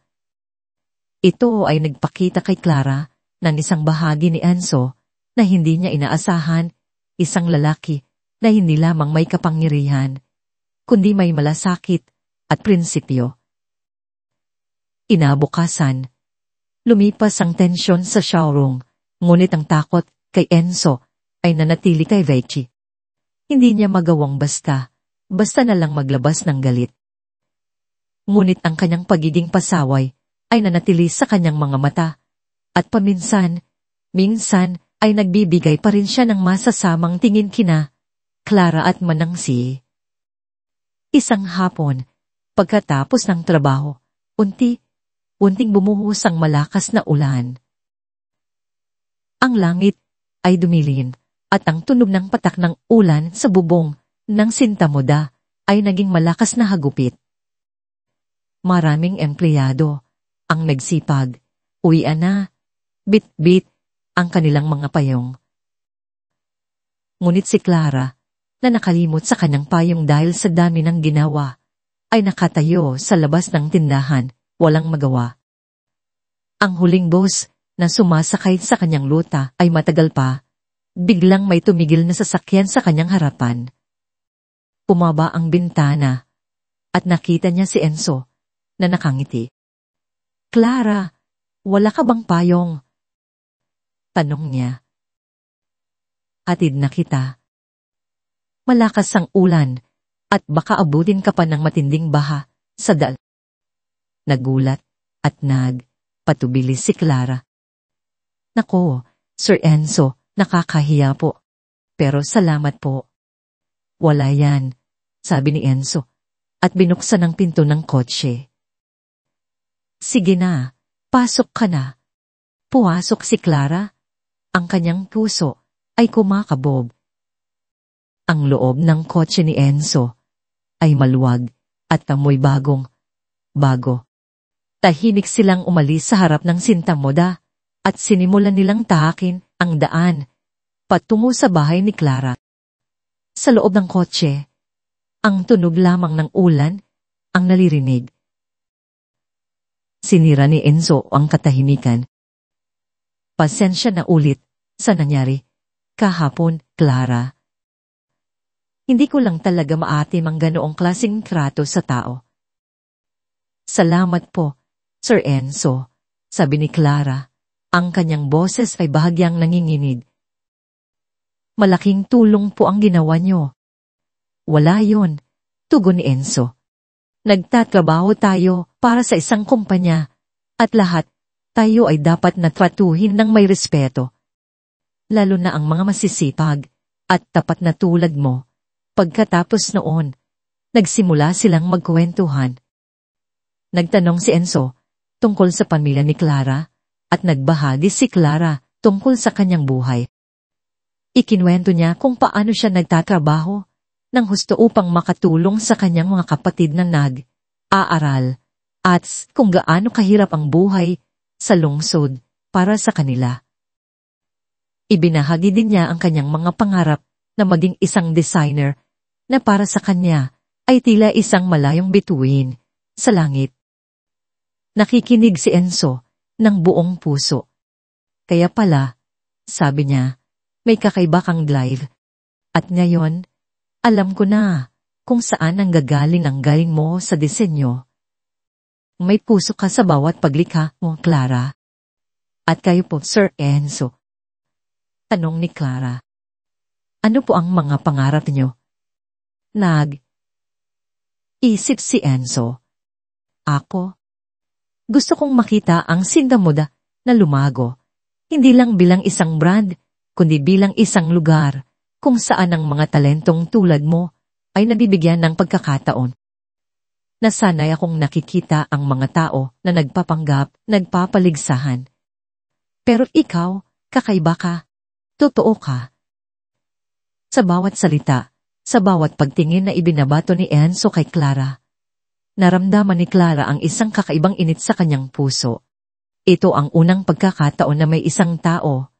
Ito ay nagpakita kay Clara ng isang bahagi ni Enzo na hindi niya inaasahan, isang lalaki na hindi lamang may kapangyarihan, kundi may malasakit at prinsipyo. Inabukasan, lumipas ang tensyon sa showroom, ngunit ang takot kay Enzo ay nanatili kay Raichi. Hindi niya magawang basta na lang maglabas ng galit. Ngunit ang kanyang pagiging pasaway ay nanatili sa kanyang mga mata, at minsan ay nagbibigay pa rin siya ng masasamang tingin kina Clara at Manang C. Isang hapon, pagkatapos ng trabaho, unting bumuhos ang malakas na ulan. Ang langit ay dumilin, at ang tunog ng patak ng ulan sa bubong ng Sinta Moda ay naging malakas na hagupit. Maraming empleyado ang nagsipag, uwian na, bit-bit ang kanilang mga payong. Ngunit si Clara, na nakalimot sa kanyang payong dahil sa dami ng ginawa, ay nakatayo sa labas ng tindahan, walang magawa. Ang huling boss na sumasakay sa kanyang luta ay matagal pa, biglang may tumigil na sasakyan sa kanyang harapan. Pumaba ang bintana at nakita niya si Enzo na nakangiti. Clara, wala ka bang payong? Tanong niya. Hatid na kita. Malakas ang ulan at baka abutin ka pa ng matinding baha sa dal. Nagulat at nagpatubilis si Clara. Nako, Sir Enzo, nakakahiya po. Pero salamat po. Wala yan, sabi ni Enzo, at binuksan ang pinto ng kotse. Sige na, pasok ka na. Puwasok si Clara. Ang kanyang puso ay kumakabob. Ang loob ng kotse ni Enzo ay maluwag at amoy bago. Tahimik silang umalis sa harap ng Sinta Moda at sinimulan nilang tahakin ang daan patungo sa bahay ni Clara. Sa loob ng kotse, ang tunog lamang ng ulan ang naririnig. Sinira ni Enzo ang katahimikan. Pasensya na ulit sa nangyari kahapon, Clara. Hindi ko lang talaga maatim ang ganoong klaseng trato sa tao. Salamat po, Sir Enzo, sabi ni Clara. Ang kanyang boses ay bahagyang nanginginig. Malaking tulong po ang ginawa niyo. Wala yon, tugon ni Enzo. Nagtatrabaho tayo para sa isang kumpanya at lahat tayo ay dapat na tratuhin ng may respeto. Lalo na ang mga masisipag at tapat na tulad mo. Pagkatapos noon, nagsimula silang magkwentuhan. Nagtanong si Enzo tungkol sa pamilya ni Clara at nagbahagi si Clara tungkol sa kanyang buhay. Ikinwento niya kung paano siya nagtatrabaho ng husto upang makatulong sa kanyang mga kapatid na nag-aaral at kung gaano kahirap ang buhay sa lungsod para sa kanila. Ibinahagi din niya ang kanyang mga pangarap na maging isang designer na para sa kanya ay tila isang malayong bituin sa langit. Nakikinig si Enzo ng buong puso. Kaya pala, sabi niya, may kakaiba kang drive. At ngayon, alam ko na kung saan ang gagaling ang galing mo sa disenyo. May puso ka sa bawat paglikha mo, Clara. At kayo po, Sir Enzo. Tanong ni Clara. Ano po ang mga pangarap niyo? Isip si Enzo. Ako? Gusto kong makita ang Sindamoda na lumago, hindi lang bilang isang brand, kundi bilang isang lugar kung saan ang mga talentong tulad mo ay nabibigyan ng pagkakataon. Nasanay akong nakikita ang mga tao na nagpapanggap, nagpapaligsahan. Pero ikaw, kakaiba ka. Totoo ka. Sa bawat salita, sa bawat pagtingin na ibinabato ni Enzo kay Clara, naramdaman ni Clara ang isang kakaibang init sa kanyang puso. Ito ang unang pagkakataon na may isang tao,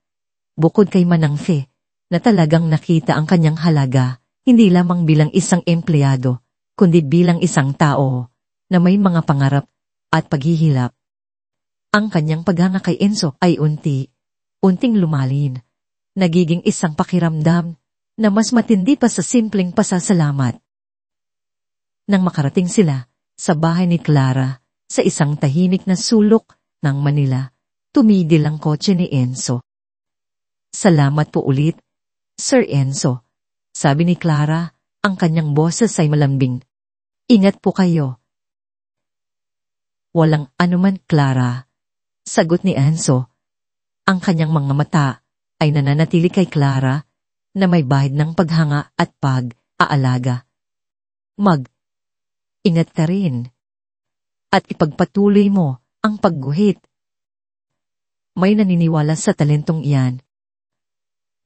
bukod kay Manangfe, na talagang nakita ang kanyang halaga, hindi lamang bilang isang empleyado, kundi bilang isang tao na may mga pangarap at paghihilap. Ang kanyang paghanga kay Enzo ay unting lumalin. Nagiging isang pakiramdam na mas matindi pa sa simpleng pasasalamat. Nang makarating sila sa bahay ni Clara sa isang tahimik na sulok ng Manila, tumigil ang kotse ni Enzo. Salamat po ulit, Sir Enzo. Sabi ni Clara, ang kanyang boses ay malambing. Ingat po kayo. Walang anuman, Clara. Sagot ni Enzo. Ang kanyang mga mata ay nananatili kay Clara na may bahid ng paghanga at pag-aalaga. Ingat ka rin. At ipagpatuloy mo ang pagguhit. May naniniwala sa talentong iyan.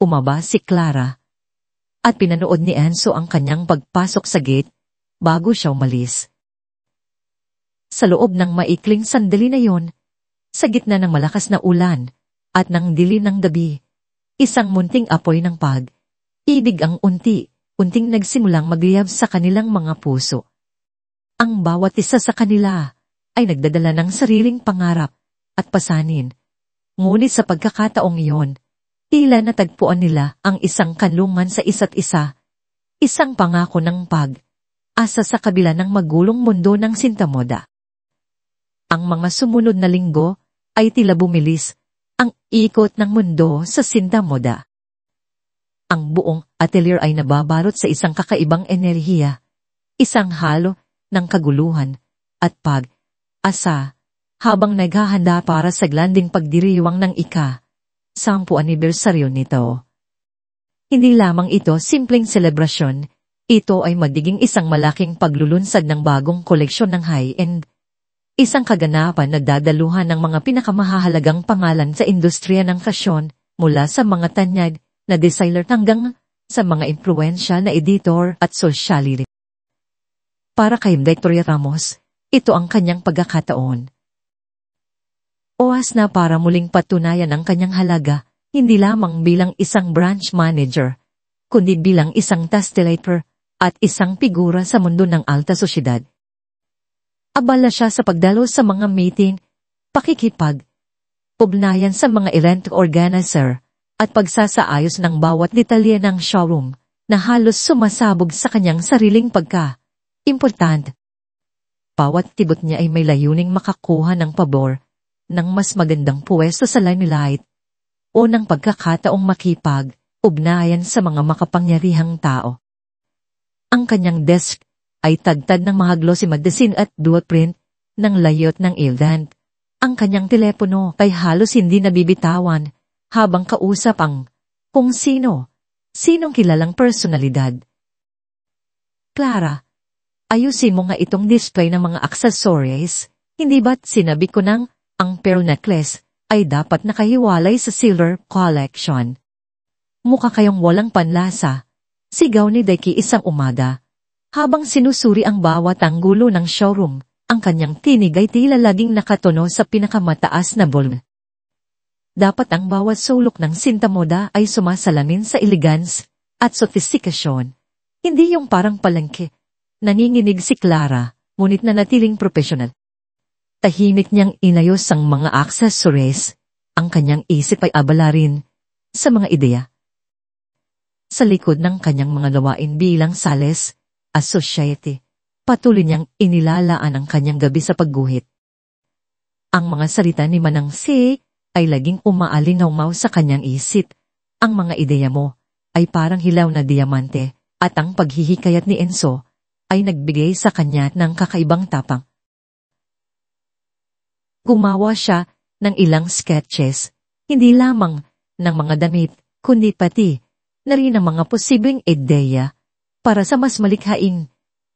Umaba si Clara at pinanood ni Enzo ang kanyang pagpasok sa gate bago siya umalis. Sa loob ng maikling sandali na yon, sa gitna ng malakas na ulan at ng dilim ng gabi, isang munting apoy ng pag-ibig ang unti-unting nagsimulang magliyab sa kanilang mga puso. Ang bawat isa sa kanila ay nagdadala ng sariling pangarap at pasanin. Ngunit sa pagkakataong iyon, tila natagpuan nila ang isang kanlungan sa isa't isa, isang pangako ng pag-asa sa kabila ng magulong mundo ng Sindamoda. Ang mga sumunod na linggo ay tila bumilis ang ikot ng mundo sa Sindamoda. Ang buong atelier ay nababarot sa isang kakaibang enerhiya, isang halo ng kaguluhan at pag-asa habang naghahanda para sa glanding pagdiriwang ng ika-10 anibersaryo nito. Hindi lamang ito simpleng selebrasyon, ito ay magiging isang malaking paglulunsad ng bagong koleksyon ng high-end. Isang kaganapan na dadaluhan ng mga pinakamahalagang pangalan sa industriya ng fashion mula sa mga tanyag na designer hanggang sa mga impluwensyal na editor at sosyalite. Para kay Victoria Ramos, ito ang kanyang pagkakataon. Oras na para muling patunayan ang kanyang halaga, hindi lamang bilang isang branch manager, kundi bilang isang testilator at isang figura sa mundo ng alta sosyedad. Abala siya sa pagdalo sa mga meeting, pakikipag-ugnayan sa mga event organizer, at pagsasaayos ng bawat detalye ng showroom na halos sumasabog sa kanyang sariling pagka-important. Bawat tibot niya ay may layuning makakuha ng pabor ng mas magandang puwesto sa limelight o ng pagkakataong makipag-ugnayan sa mga makapangyarihang tao. Ang kanyang desk ay tagtad ng mga glossy magazine at dual print ng layot ng event. Ang kanyang telepono ay halos hindi nabibitawan habang kausap ang kung sinong kilalang personalidad. Clara, ayusin mo nga itong display ng mga accessories, hindi ba't sinabi ko nang ang pearl necklace ay dapat nakahiwalay sa silver collection? Mukha kayong walang panlasa, sigaw ni Deki isang umaga. Habang sinusuri ang bawat anggulo ng showroom, Ang kanyang tinig ay tila laging nakatono sa pinakamataas na volume. Dapat ang bawat sulok ng sintamoda ay sumasalamin sa elegance at sofistikasyon. Hindi yung parang palengke. Nanginginig si Clara, ngunit nanatiling profesional. Tahimik niyang inayos ang mga accessories. Ang kanyang isip ay abala rin sa mga ideya. Sa likod ng kanyang mga gawain bilang sales, associate, patuloy niyang inilalaan ang kanyang gabi sa pagguhit. Ang mga salita ni Manang C ay laging umaalingaw sa kanyang isip. Ang mga ideya mo ay parang hilaw na diamante at ang paghihikayat ni Enzo ay nagbigay sa kanya ng kakaibang tapang. Gumawa siya ng ilang sketches, hindi lamang ng mga damit, kundi pati na rin ang mga posibleng ideya para sa mas malikhaing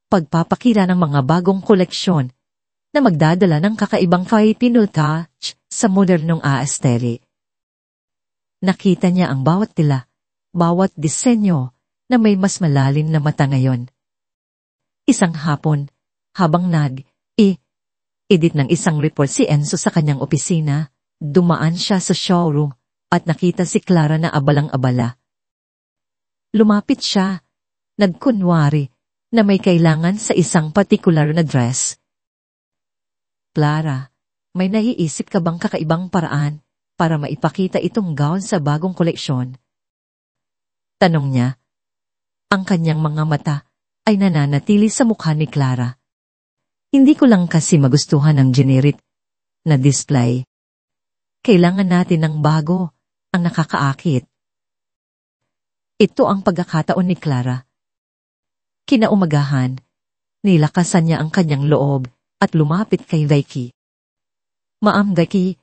pagpapakita ng mga bagong koleksyon na magdadala ng kakaibang Filipino touch sa modernong aesthetic. Nakita niya ang bawat tila, bawat disenyo na may mas malalim na mata ngayon. Isang hapon, habang edit ng isang report si Enzo sa kanyang opisina, dumaan siya sa showroom at nakita si Clara na abalang-abala. Lumapit siya, nagkunwari na may kailangan sa isang partikular na dress. Clara, may naiisip ka bang kakaibang paraan para maipakita itong gown sa bagong koleksyon? Tanong niya. Ang kanyang mga mata ay nananatili sa mukha ni Clara. Hindi ko lang kasi magustuhan ang generic na display. Kailangan natin ng bago, ang nakakaakit. Ito ang pagkakataon ni Clara. Kinaumagahan, nilakasan niya ang kanyang loob at lumapit kay Vicky. Ma'am Vicky,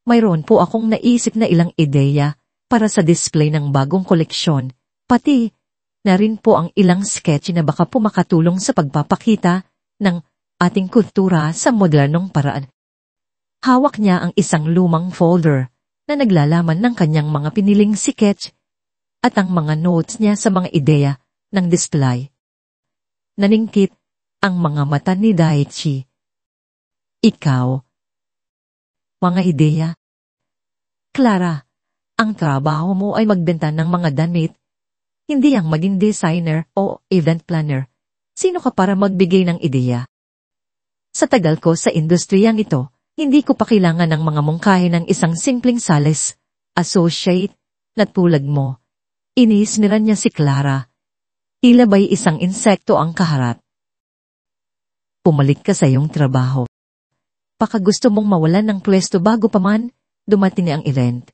mayroon po akong naisip na ilang ideya para sa display ng bagong koleksyon, pati na rin po ang ilang sketch na baka po makatulong sa pagpapakita ng ating kultura sa modernong paraan. Hawak niya ang isang lumang folder na naglalaman ng kanyang mga piniling sketch at ang mga notes niya sa mga ideya ng display. Naningkit ang mga mata ni Daichi. Ikaw? Mga ideya? Clara, ang trabaho mo ay magbenta ng mga damit, hindi ang maging designer o event planner. Sino ka para magbigay ng ideya? Sa tagal ko sa industriyang ito, hindi ko pa kailangan ng mga mungkahi ng isang simpleng sales associate na tulad mo. Iniismiran niya si Clara. Tila ba'y isang insekto ang kaharap? Pumalik ka sa iyong trabaho. Baka gusto mong mawalan ng pwesto bago pa man dumating ang event.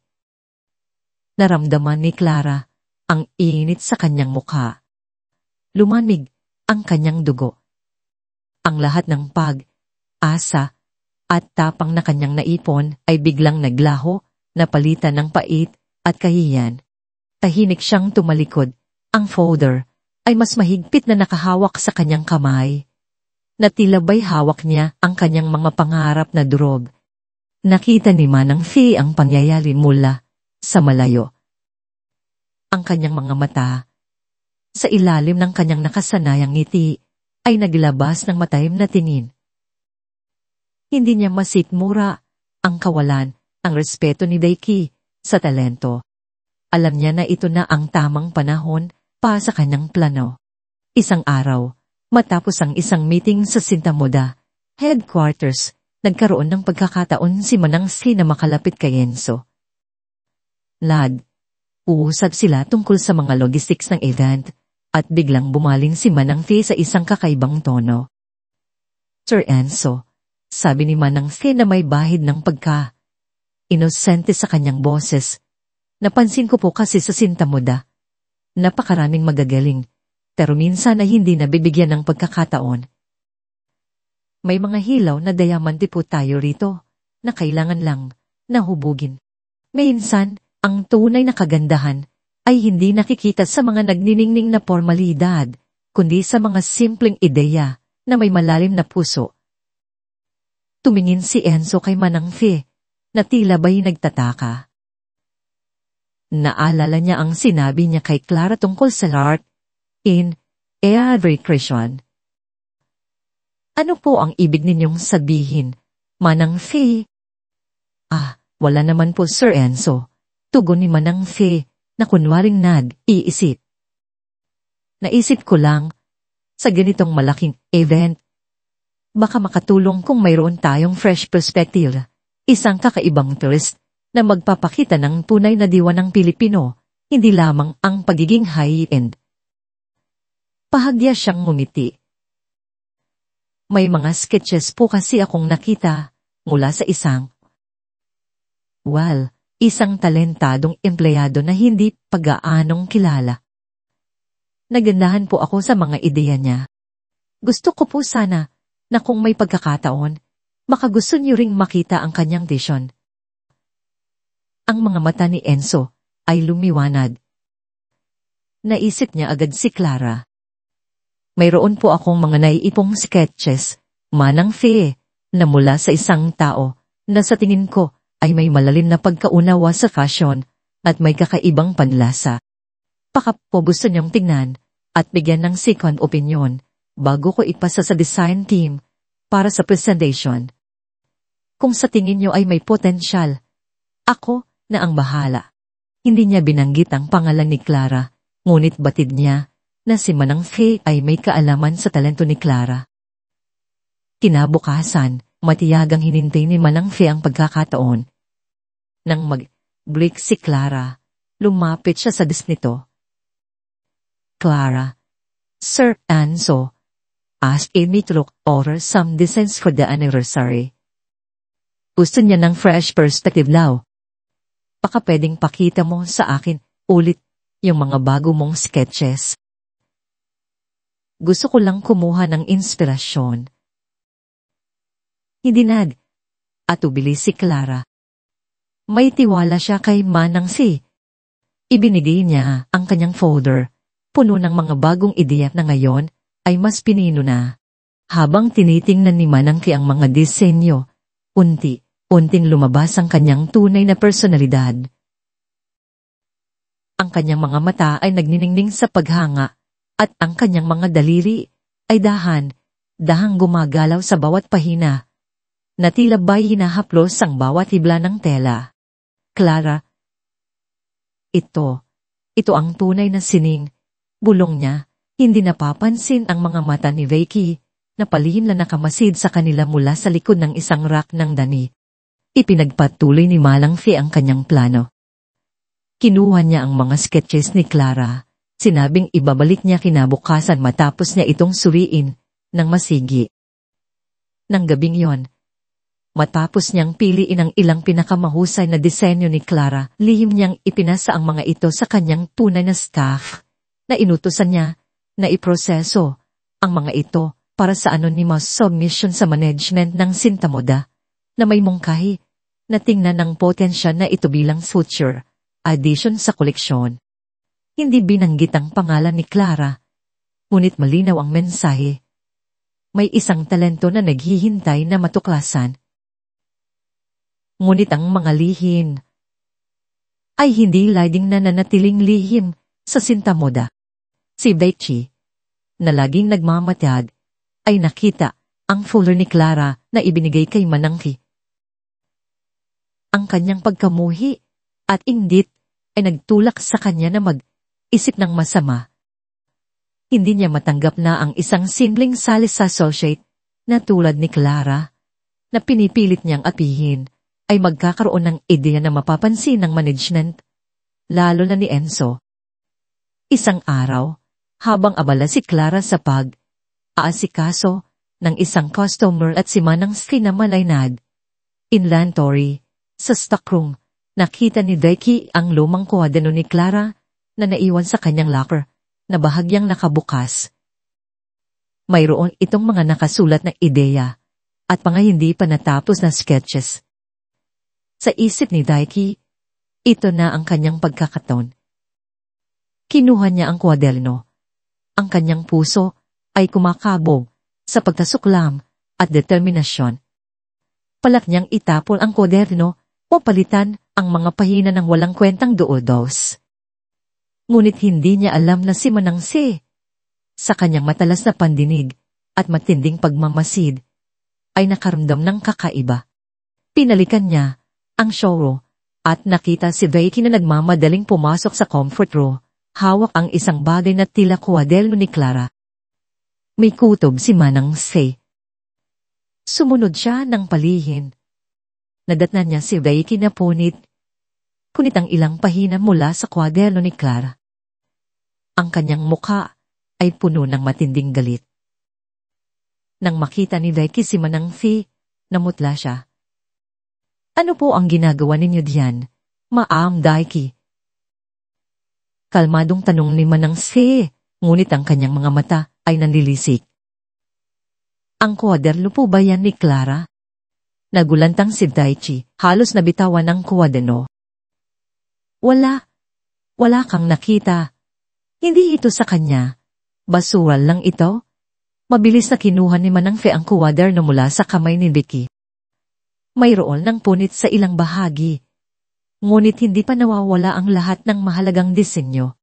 Naramdaman ni Clara ang init sa kanyang mukha. Lumamig ang kanyang dugo. Ang lahat ng pag-asa at tapang na kanyang naipon ay biglang naglaho, napalitan ng pait at kahiyan. Tahimik siyang tumalikod. Ang folder ay mas mahigpit na nakahawak sa kanyang kamay. Na tila ba'y hawak niya ang kanyang mga pangarap na durog. Nakita ni Manang Fee ang pangyayari mula sa malayo. Ang kanyang mga mata, sa ilalim ng kanyang nakasanayang ngiti, ay naglabas ng matahim na tingin. Hindi niya masikmura ang kawalan, ang respeto ni Daiki sa talento. Alam niya na ito na ang tamang panahon para sa kanyang plano. Isang araw, matapos ang isang meeting sa Sintamoda headquarters, nagkaroon ng pagkakataon si Manang C na makalapit kay Enzo. Lad, uusap sila tungkol sa mga logistics ng event at biglang bumaling si Manang C sa isang kakaibang tono. Sir Enzo, sabi ni Manang C na may bahid ng inosente sa kanyang boses. Napansin ko po kasi sa Sintamoda. Napakaraming magagaling, pero minsan ay hindi nabibigyan ng pagkakataon. May mga hilaw na diamante po tayo rito, na kailangan lang nahubugin. Minsan, ang tunay na kagandahan ay hindi nakikita sa mga nagniningning na formalidad, kundi sa mga simpleng ideya na may malalim na puso. Tumingin si Enzo kay Manang Fee, na tila ba'y nagtataka. Naalala niya ang sinabi niya kay Clara tungkol sa art in every creation. Ano po ang ibig ninyong sabihin, Manang Fee? Wala naman po, Sir Enzo. Tugon ni Manang Fee na kunwaring nag-iisip. Naisip ko lang, sa ganitong malaking event, baka makatulong kung mayroon tayong fresh perspective, isang kakaibang twist na magpapakita ng tunay na diwa ng Pilipino, hindi lamang ang pagiging high-end. Pahagya siyang ngumiti. May mga sketches po kasi akong nakita mula sa isang talentadong empleyado na hindi pag-aanong kilala. Nagandahan po ako sa mga ideya niya. Gusto ko po sana na kung may pagkakataon, baka gusto niyo ring makita ang kanyang vision. Ang mga mata ni Enzo ay lumiwanag. Naisip niya agad si Clara. Mayroon po akong mga naiipong sketches, Manang Fee, na mula sa isang tao na sa tingin ko ay may malalim na pagkaunawa sa fashion at may kakaibang panlasa. Baka po gusto niyong tingnan at bigyan ng second opinion bago ko ipasa sa design team para sa presentation. Kung sa tingin niyo ay may potensyal, ako na ang bahala. Hindi niya binanggit ang pangalan ni Clara, ngunit batid niya na si Manang Fee ay may kaalaman sa talento ni Clara. Kinabukasan, matiyagang hinintay ni Manang Fee ang pagkakataon. Nang mag-break si Clara, lumapit siya sa desk nito. Clara, Sir Enzo, asked me to look over some designs for the anniversary. Gusto niya ng fresh perspective daw. Baka pwedeng pakita mo sa akin ulit yung mga bago mong sketches. Gusto ko lang kumuha ng inspirasyon. Hindi atubili si Clara. May tiwala siya kay Manang Fee. Ibinigay niya ang kanyang folder, puno ng mga bagong ideya na ngayon ay mas pinino na. Habang tinitingnan ni Manang Fee ang mga disenyo, unti-unting lumabas ang kanyang tunay na personalidad. Ang kanyang mga mata ay nagniningning sa paghanga, at ang kanyang mga daliri ay dahang gumagalaw sa bawat pahina, na tila ba'y hinahaplos ang bawat hibla ng tela. Clara, ito ang tunay na sining, bulong niya, hindi napapansin ang mga mata ni Vicky, na palihim na nakamasid sa kanila mula sa likod ng isang rack ng dani. Ipinagpatuloy ni Manang Fee ang kanyang plano. Kinuha niya ang mga sketches ni Clara. Sinabing ibabalik niya kinabukasan matapos niya itong suriin ng masigi. Nang gabing yon, matapos niyang piliin ang ilang pinakamahusay na disenyo ni Clara, lihim niyang ipinasa ang mga ito sa kanyang tunay na staff, na inutusan niya na iproseso ang mga ito para sa anonymous submission sa management ng Sintamoda, na may mungkahi na tingnan ng potensyal na ito bilang future addition sa koleksyon. Hindi binanggit ang pangalan ni Clara, ngunit malinaw ang mensahe. May isang talento na naghihintay na matuklasan. Ngunit ang mga lihim ay hindi laging nananatiling lihim sa Sintamoda. Si Vicky, na laging nagmamatiyag, ay nakita ang folder ni Clara na ibinigay kay Manang Fee. Ang kanyang pagkamuhi at inggit ay nagtulak sa kanya na mag-isip ng masama. Hindi niya matanggap na ang isang simpleng sales associate na tulad ni Clara, na pinipilit niyang apihin, ay magkakaroon ng ideya na mapapansin ng management, lalo na ni Enzo. Isang araw, habang abala si Clara sa pag-aasikaso ng isang customer at si Manang Fee na malaynad, inventory, sa stockroom, nakita ni Vicky ang lumang kuwadeno ni Clara na naiwan sa kanyang locker, na bahagyang nakabukas. Mayroon itong mga nakasulat na ideya at mga hindi pa natapos na sketches. Sa isip ni Vicky, ito na ang kanyang pagkakataon. Kinuha niya ang kwaderno. Ang kanyang puso ay kumakabog sa pagtasuklam at determinasyon. Palak niyang itapon ang kwaderno o palitan ang mga pahina ng walang kwentang duodos. Ngunit hindi niya alam na si Manang Fee, sa kanyang matalas na pandinig, at matinding pagmamasid, ay nakaramdam ng kakaiba. Pinalikan niya ang showroom at nakita si Vicky na nagmamadaling pumasok sa comfort room, hawak ang isang bagay na tila kuwaderno ni Clara. May kutob si Manang C. Sumunod siya ng palihin. Nadatnan niya si Vicky na punit ang ilang pahina mula sa kwaderno ni Clara. Ang kanyang mukha ay puno ng matinding galit. Nang makita ni Vicky si Manang Fi, namutla siya. Ano po ang ginagawa ninyo diyan, Maam Daiki? Kalmadong tanong ni Manang Fi, ngunit ang kanyang mga mata ay nanlilisik. Ang kwaderno po ba yan ni Clara? Nagulantang si Daichi, halos nabitawan ng kwaderno. Wala kang nakita. Hindi ito sa kanya. Basural lang ito. Mabilis na kinuha ni Manang Fe ang kwaderno mula sa kamay ni Vicky. Mayroon ng punit sa ilang bahagi. Ngunit hindi pa nawawala ang lahat ng mahalagang disenyo.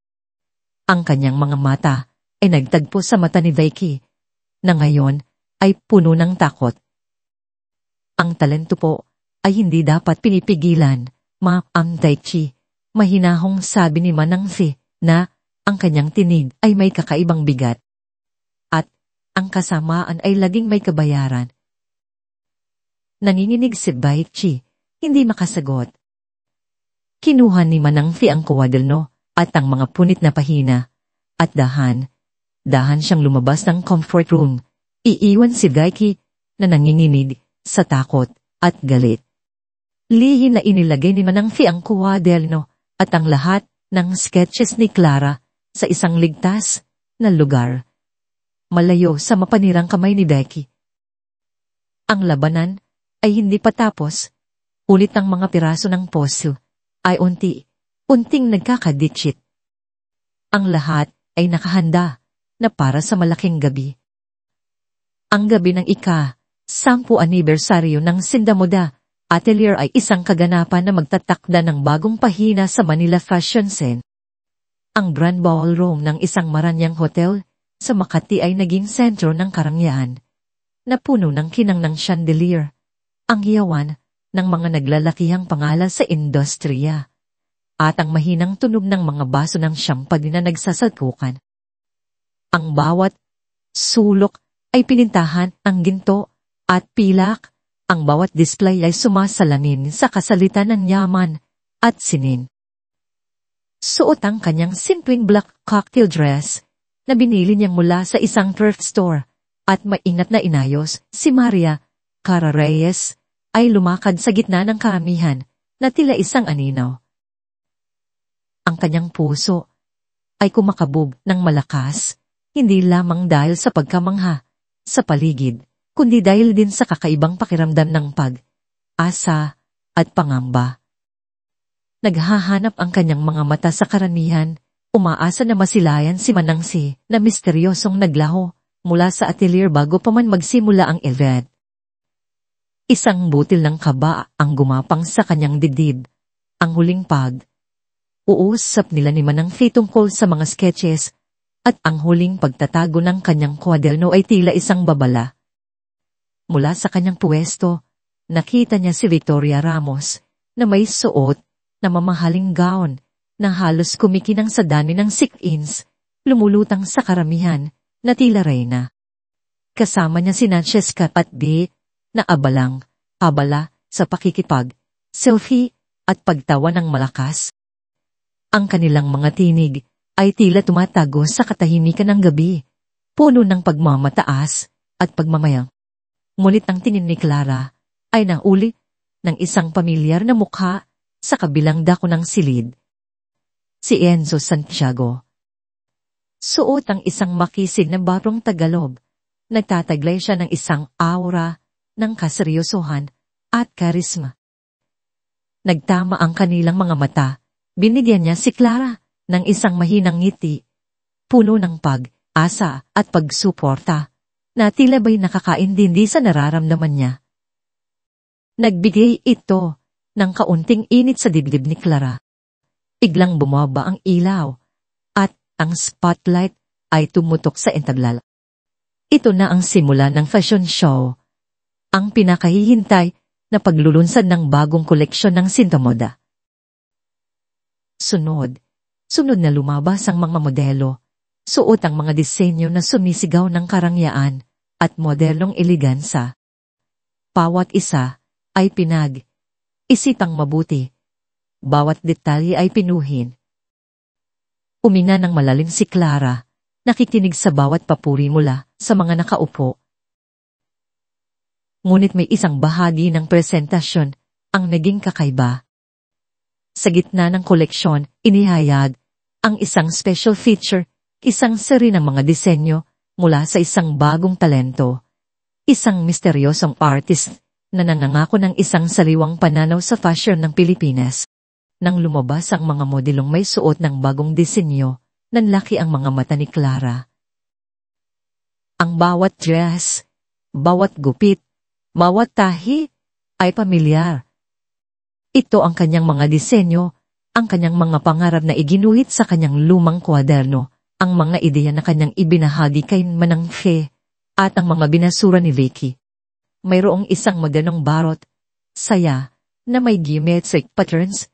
Ang kanyang mga mata ay nagtagpo sa mata ni Vicky, na ngayon ay puno ng takot. Ang talento po ay hindi dapat pinipigilan, Ma'am Daichi. Mahinahong sabi ni Manang Fe na ang kanyang tinig ay may kakaibang bigat. At ang kasamaan ay laging may kabayaran. Nanginginig si Daichi, hindi makasagot. Kinuha ni Manang Fe ang kwaderno at ang mga punit na pahina. At dahan siyang lumabas ng comfort room. Iiwan si Daichi na nanginginig sa takot at galit. Lihim na inilagay ni Manang Fe ang kwaderno at ang lahat ng sketches ni Clara sa isang ligtas na lugar, malayo sa mapanirang kamay ni Becky. Ang labanan ay hindi pa tapos, ulit ang mga piraso ng puzzle ay unting nagkakaditchit. Ang lahat ay nakahanda na para sa malaking gabi. Ang gabi ng ika-10 anibersaryo ng Sindamoda Atelier ay isang kaganapan na magtatakda ng bagong pahina sa Manila Fashion Scene. Ang Grand Ballroom ng isang maranyang hotel sa Makati ay naging sentro ng karangyaan, na puno ng kinang ng chandelier, ang hiyawan ng mga naglalakihang pangalan sa industriya, at ang mahinang tunog ng mga baso ng champagne na nagsasalpukan. Ang bawat sulok ay pinintahan ng ginto at pilak. Ang bawat display ay sumasalamin sa kasalitan ng yaman at sinin. Suot ang kanyang simpleng black cocktail dress na binili niyang mula sa isang thrift store at maingat na inayos, si Maria Cara Reyes ay lumakad sa gitna ng karamihan na tila isang aninaw. Ang kanyang puso ay kumakabog ng malakas, hindi lamang dahil sa pagkamangha sa paligid, kundi dahil din sa kakaibang pakiramdam ng pag-asa at pangamba. Naghahanap ang kanyang mga mata sa karamihan, umaasa na masilayan si Manang Si na misteryosong naglaho mula sa atelier bago pa man magsimula ang event. Isang butil ng kaba ang gumapang sa kanyang dibdib. Ang huling uusap nila ni Manang Si tungkol sa mga sketches at ang huling pagtatago ng kanyang kwaderno ay tila isang babala. Mula sa kanyang puwesto, nakita niya si Victoria Ramos na may suot na mamahaling gown na halos kumikinang sa dami ng sit-ins, lumulutang sa karamihan na tila reyna. Kasama niya si Francesca at B na abala sa pakikipag, selfie at pagtawa ng malakas. Ang kanilang mga tinig ay tila tumatago sa katahimikan ng gabi, puno ng pagmamataas at pagmamayang. Ngunit ang tingin ni Clara ay nauli ng isang pamilyar na mukha sa kabilang dako ng silid. Si Enzo Santiago. Suot ang isang makisig na barong Tagalog. Nagtataglay siya ng isang aura ng kaseryosohan at karisma. Nagtama ang kanilang mga mata. Binigyan niya si Clara ng isang mahinang ngiti, puno ng pag-asa at pagsuporta, na tila ba'y nakakaintindi sa nararamdaman niya. Nagbigay ito ng kaunting init sa dibdib ni Clara. Biglang bumaba ang ilaw at ang spotlight ay tumutok sa entablal. Ito na ang simula ng fashion show. Ang pinakahihintay na paglulunsad ng bagong koleksyon ng sintomoda. Sunod na lumabas ang mga modelo. Suot ang mga disenyo na sumisigaw ng karangyaan at modelong elegansa. Bawat isa ay isipang mabuti. Bawat detalye ay pinuhin. Uminga ng malalim si Clara, nakikinig sa bawat papuri mula sa mga nakaupo. Ngunit may isang bahagi ng presentasyon ang naging kakaiba. Sa gitna ng koleksyon, inihayag ang isang special feature, isang seri ng mga disenyo mula sa isang bagong talento. Isang misteryosong artist na nangangako ng isang saliwang pananaw sa fashion ng Pilipinas. Nang lumabas ang mga modelong may suot ng bagong disenyo, nanlaki ang mga mata ni Clara. Ang bawat dress, bawat gupit, bawat tahi ay pamilyar. Ito ang kanyang mga disenyo, ang kanyang mga pangarap na iginuhit sa kanyang lumang kwaderno, ang mga ideya na kanyang ibinahagi kay Manang Fe, at ang mga binasura ni Vicky. Mayroong isang modernong barot, saya, na may geometric patterns.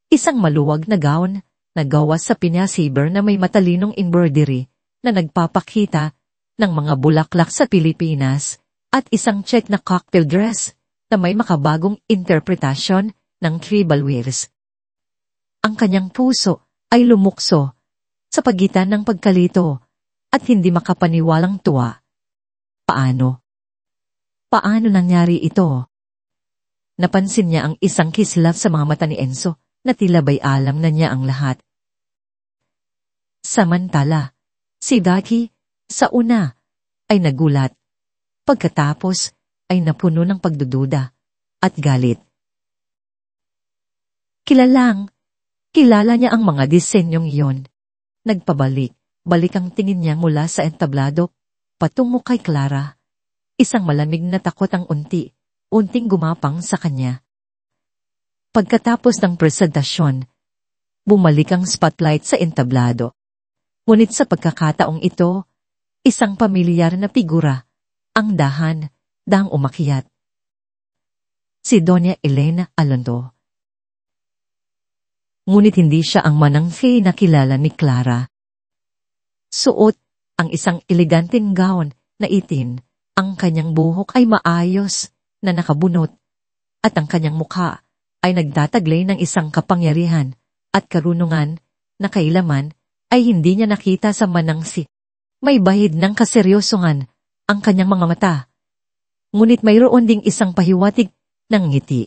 Isang maluwag na gown, na gawa sa pinasaber na may matalinong embroidery, na nagpapakita ng mga bulaklak sa Pilipinas, at isang check na cocktail dress na may makabagong interpretasyon ng tribal wears. Ang kanyang puso ay lumukso sa pagitan ng pagkalito at hindi makapaniwalang tuwa. Paano nangyari ito? Napansin niya ang isang kislap sa mga mata ni Enzo na tila ba'y alam na niya ang lahat. Samantala, si Daki sa una ay nagulat. Pagkatapos ay napuno ng pagdududa at galit. Kilala niya ang mga disenyong iyon. Balik ang tingin niya mula sa entablado patungo kay Clara. Isang malamig na takot ang unting gumapang sa kanya. Pagkatapos ng presentasyon, bumalik ang spotlight sa entablado. Ngunit sa pagkakataong ito, isang pamilyar na figura ang dahang umakyat. Si Doña Elena Alondo. Ngunit hindi siya ang Manang Fe na kilala ni Clara. Suot ang isang eleganteng gown na itim, ang kanyang buhok ay maayos na nakabunot, at ang kanyang mukha ay nagtataglay ng isang kapangyarihan at karunungan na kailaman ay hindi niya nakita sa Manang Fe. May bahid ng kaseryosohan ang kanyang mga mata, ngunit mayroon ding isang pahiwatig ng ngiti.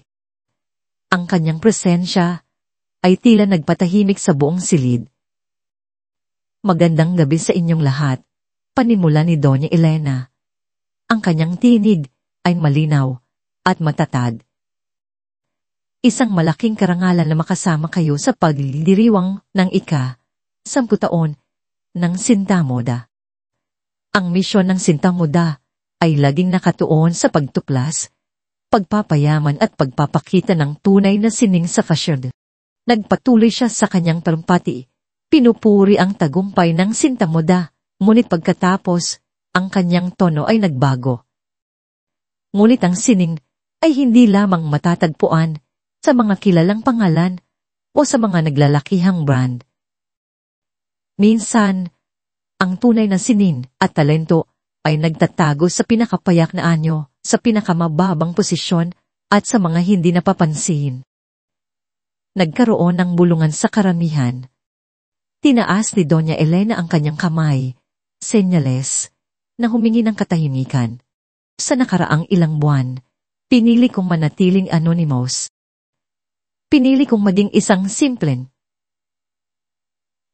Ang kanyang presensya ay tila nagpatahimik sa buong silid. Magandang gabi sa inyong lahat, panimula ni Doña Elena. Ang kanyang tinig ay malinaw at matatag. Isang malaking karangalan na makasama kayo sa pagdiriwang ng 10 taon ng Sintamoda. Ang misyon ng Sintamoda ay laging nakatuon sa pagtuklas, pagpapayaman at pagpapakita ng tunay na sining sa fashion. Nagpatuloy siya sa kanyang talumpati, pinupuri ang tagumpay ng Sintamoda, ngunit pagkatapos, ang kanyang tono ay nagbago. Ngunit ang sining ay hindi lamang matatagpuan sa mga kilalang pangalan o sa mga naglalakihang brand. Minsan, ang tunay na sining at talento ay nagtatago sa pinakapayak na anyo, sa pinakamababang posisyon at sa mga hindi napapansin. Nagkaroon ng bulungan sa karamihan. Tinaas ni Doña Elena ang kanyang kamay, senyales, na humingi ng katahimikan. Sa nakaraang ilang buwan, pinili kong manatiling anonymous. Pinili kong maging isang simpleng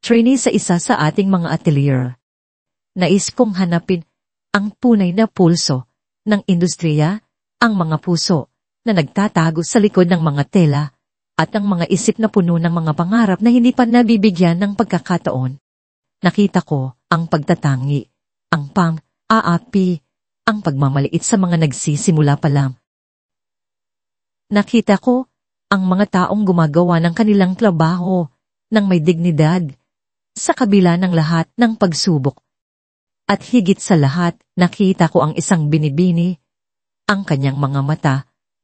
trainee sa isa sa ating mga atelier. Nais kong hanapin ang tunay na pulso ng industriya, ang mga puso na nagtatago sa likod ng mga tela at ang mga isip na puno ng mga pangarap na hindi pa nabibigyan ng pagkakataon. Nakita ko ang pagtatangi, ang pang-aapi, ang pagmamaliit sa mga nagsisimula pa lang. Nakita ko ang mga taong gumagawa ng kanilang trabaho ng may dignidad sa kabila ng lahat ng pagsubok. At higit sa lahat, nakita ko ang isang binibini. Ang kanyang mga mata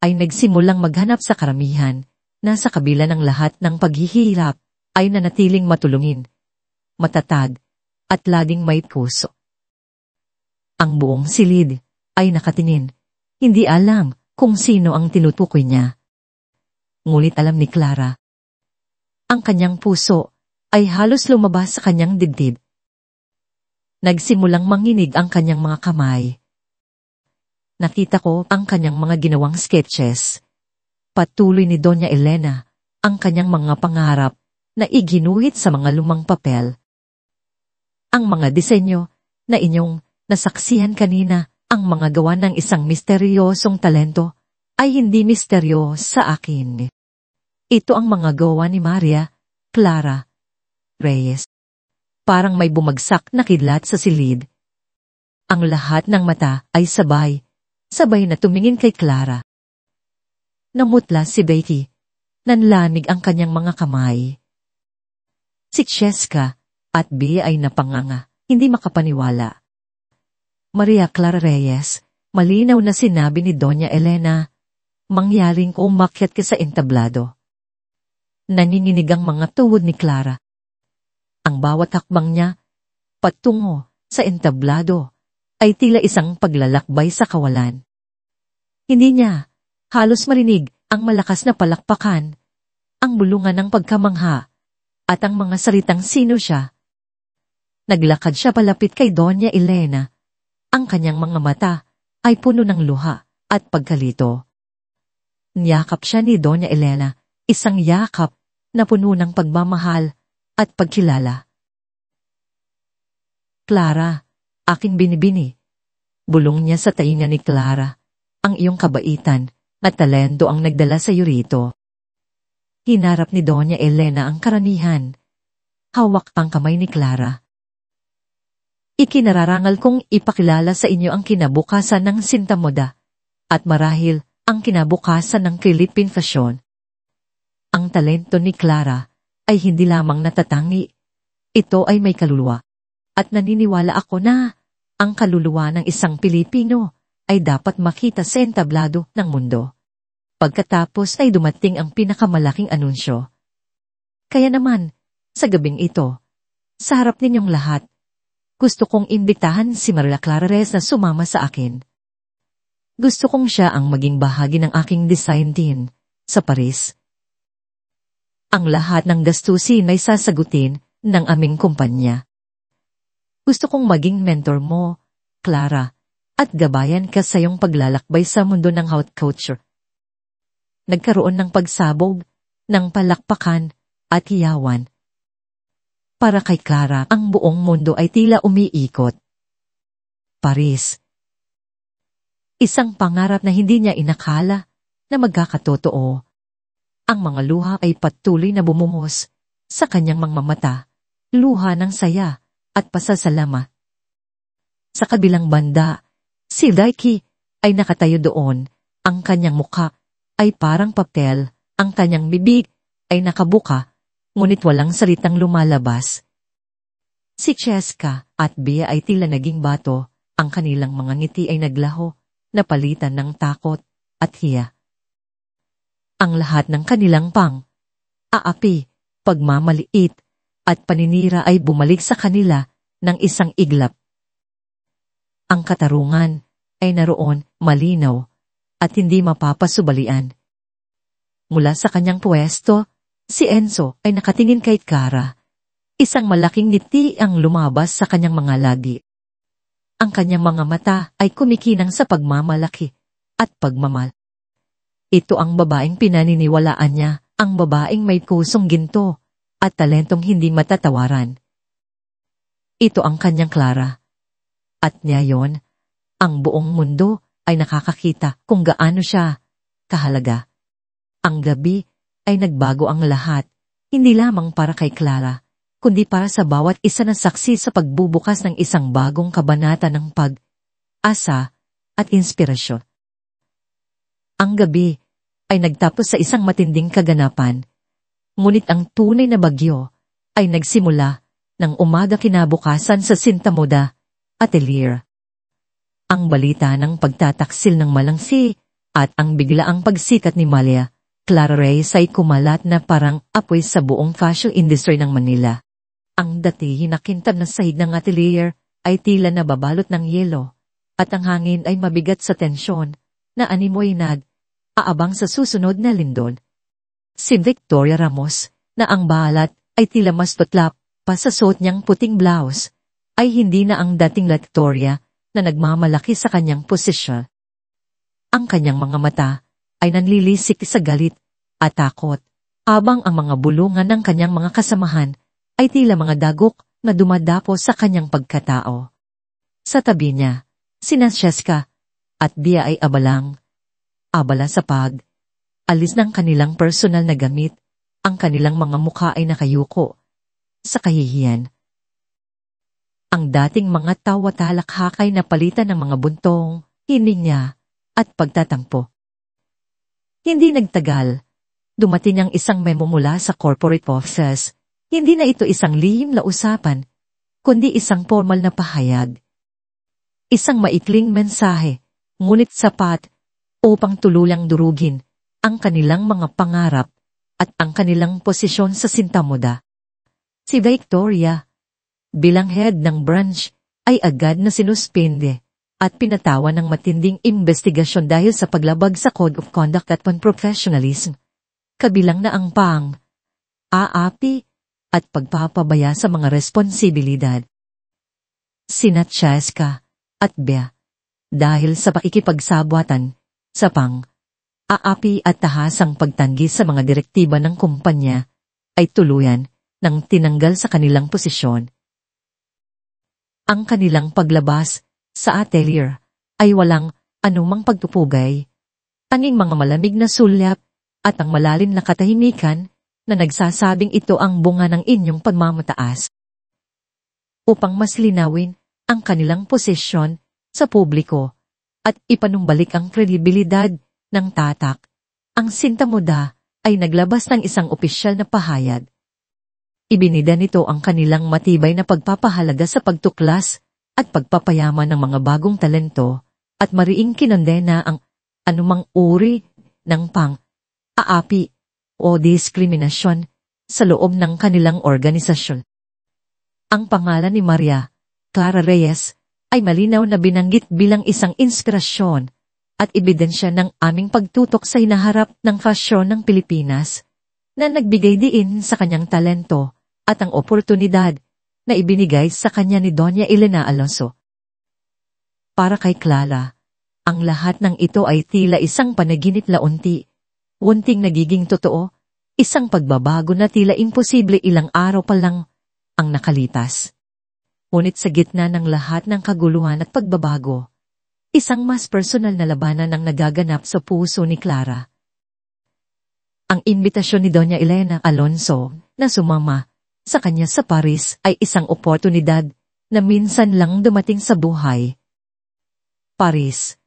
ay nagsimulang maghanap sa karamihan na sa kabila ng lahat ng paghihirap ay nanatiling matulungin, matatag, at laging may puso. Ang buong silid ay nakatingin, hindi alam kung sino ang tinutukoy niya. Ngunit alam ni Clara. Ang kanyang puso ay halos lumabas sa kanyang dibdib. Nagsimulang manginig ang kanyang mga kamay. Nakita ko ang kanyang mga ginawang sketches. Patuloy ni Doña Elena ang kanyang mga pangarap na iginuhit sa mga lumang papel. Ang mga disenyo na inyong nasaksihan kanina, ang mga gawa ng isang misteryosong talento, ay hindi misteryo sa akin. Ito ang mga gawa ni Maria Clara Reyes. Parang may bumagsak na kidlat sa silid. Ang lahat ng mata ay sabay na tumingin kay Clara. Namutla si Becky. Nanlamig ang kanyang mga kamay. Si Cheska at Bea ay napanganga, hindi makapaniwala. Maria Clara Reyes, malinaw na sinabi ni Doña Elena, mangyaring umakyat ka sa entablado. Nanginginig ang mga tuhod ni Clara. Ang bawat hakbang niya, patungo sa entablado, ay tila isang paglalakbay sa kawalan. Hindi niya halos marinig ang malakas na palakpakan, ang bulungan ng pagkamangha, at ang mga salitang sino siya. Naglakad siya palapit kay Doña Elena. Ang kanyang mga mata ay puno ng luha at pagkalito. Niyakap siya ni Doña Elena, isang yakap na puno ng pagmamahal at pagkilala. Clara, aking binibini. Bulong niya sa tainga ni Clara. Ang iyong kabaitan at talento ang nagdala sa iyo rito. Hinarap ni Doña Elena ang karanihan. Hawak ang kamay ni Clara. Ikinararangal kong ipakilala sa inyo ang kinabukasan ng Sintamoda at marahil ang kinabukasan ng Philippine Fashion. Ang talento ni Clara ay hindi lamang natatangi. Ito ay may kaluluwa. At naniniwala ako na ang kaluluwa ng isang Pilipino ay dapat makita sa entablado ng mundo. Pagkatapos ay dumating ang pinakamalaking anunsyo. Kaya naman, sa gabing ito, sa harap ninyong lahat, gusto kong imbitahan si Maria Clara Reyes na sumama sa akin. Gusto kong siya ang maging bahagi ng aking design team sa Paris. Ang lahat ng gastusin ay sasagutin ng aming kumpanya. Gusto kong maging mentor mo, Clara, at gabayan ka sa iyong paglalakbay sa mundo ng haute couture. Nagkaroon ng pagsabog, ng palakpakan, at hiyawan. Para kay Clara, ang buong mundo ay tila umiikot. Paris. Isang pangarap na hindi niya inakala na magkakatotoo. Ang mga luha ay patuloy na bumungos sa kanyang mga mata, luha ng saya at pasasalamat. Sa kabilang banda, si Daiki ay nakatayo doon, ang kanyang mukha ay parang papel, ang kanyang bibig ay nakabuka, ngunit walang salitang lumalabas. Si Cheska at Bea ay tila naging bato, ang kanilang mga ngiti ay naglaho, napalitan ng takot at hiya. Ang lahat ng kanilang aapi, pagmamaliit, at paninira ay bumalik sa kanila ng isang iglap. Ang katarungan ay naroon, malinaw, at hindi mapapasubalian. Mula sa kanyang pwesto, si Enzo ay nakatingin kay Clara. Isang malaking ngiti ang lumabas sa kanyang mga labi. Ang kanyang mga mata ay kumikinang sa pagmamalaki at pagmamahal. Ito ang babaeng pinaniniwalaan niya, ang babaeng may pusong ginto at talentong hindi matatawaran. Ito ang kanyang Clara. At ngayon, ang buong mundo ay nakakakita kung gaano siya kahalaga. Ang gabi ay nagbago ang lahat, hindi lamang para kay Clara, kundi para sa bawat isa na saksi sa pagbubukas ng isang bagong kabanata ng pag-asa at inspirasyon. Ang gabi ay nagtapos sa isang matinding kaganapan, ngunit ang tunay na bagyo ay nagsimula ng umaga kinabukasan sa Sintamoda, atelier. Ang balita ng pagtataksil ng malangsi at ang biglaang pagsikat ni Malia Clara Reyes ay kumalat na parang apoy sa buong fashion industry ng Manila. Ang dati hinakintab na sahig ng atelier ay tila nababalot ng yelo at ang hangin ay mabigat sa tensyon na animoy aabang sa susunod na lindol. Si Victoria Ramos na ang balat ay tila mas tutlap pa sa suot niyang puting blouse ay hindi na ang dating Victoria na nagmamalaki sa kanyang posisyon. Ang kanyang mga mata ay nanlilisik sa galit at takot, habang ang mga bulungan ng kanyang mga kasamahan ay tila mga dagok na dumadapo sa kanyang pagkatao. Sa tabi niya, sina Cheska at Bia ay abala sa alis ng kanilang personal na gamit, ang kanilang mga mukha ay nakayuko sa kahihiyan. Ang dating mga tawa-talak ay napalitan ng mga buntong, hining niya, at pagtatampo. Hindi nagtagal, dumating ang isang memo mula sa corporate offices. Hindi na ito isang lihim na usapan, kundi isang formal na pahayag. Isang maikling mensahe, ngunit sapat upang tuluyang durugin ang kanilang mga pangarap at ang kanilang posisyon sa sintamoda. Si Victoria, bilang head ng branch, ay agad na sinuspende at pinatawan ng matinding investigasyon dahil sa paglabag sa Code of Conduct at Unprofessionalism, kabilang na ang aapi at pagpapabaya sa mga responsibilidad. Sina Cheska at Bea, dahil sa pakikipagsabwatan sa aapi at tahasang pagtanggi sa mga direktiba ng kumpanya, ay tuluyan nang tinanggal sa kanilang posisyon. Ang kanilang paglabas sa atelier ay walang anumang pagpupugay, tanging mga malamig na sulyap at ang malalim na katahimikan na nagsasabing ito ang bunga ng inyong pagmamataas. Upang mas linawin ang kanilang posisyon sa publiko at ipanumbalik ang kredibilidad ng tatak, ang sintamoda ay naglabas ng isang opisyal na pahayag. Ibinida nito ang kanilang matibay na pagpapahalaga sa pagtuklas at pagpapayaman ng mga bagong talento at mariing kinondena ang anumang uri ng aapi o diskriminasyon sa loob ng kanilang organisasyon. Ang pangalan ni Maria Clara Reyes ay malinaw na binanggit bilang isang inspirasyon at ebidensya ng aming pagtutok sa hinaharap ng fashion ng Pilipinas na nagbigay diin sa kanyang talento at ang oportunidad na ibinigay sa kanya ni Doña Elena Alonso. Para kay Clara, ang lahat ng ito ay tila isang panaginip na unting nagiging totoo, isang pagbabago na tila imposible ilang araw pa lang ang nakalipas. Ngunit sa gitna ng lahat ng kaguluhan at pagbabago, isang mas personal na labanan ang nagaganap sa puso ni Clara. Ang imbitasyon ni Doña Elena Alonso na sumama sa kanya sa Paris ay isang oportunidad na minsan lang dumating sa buhay. Paris,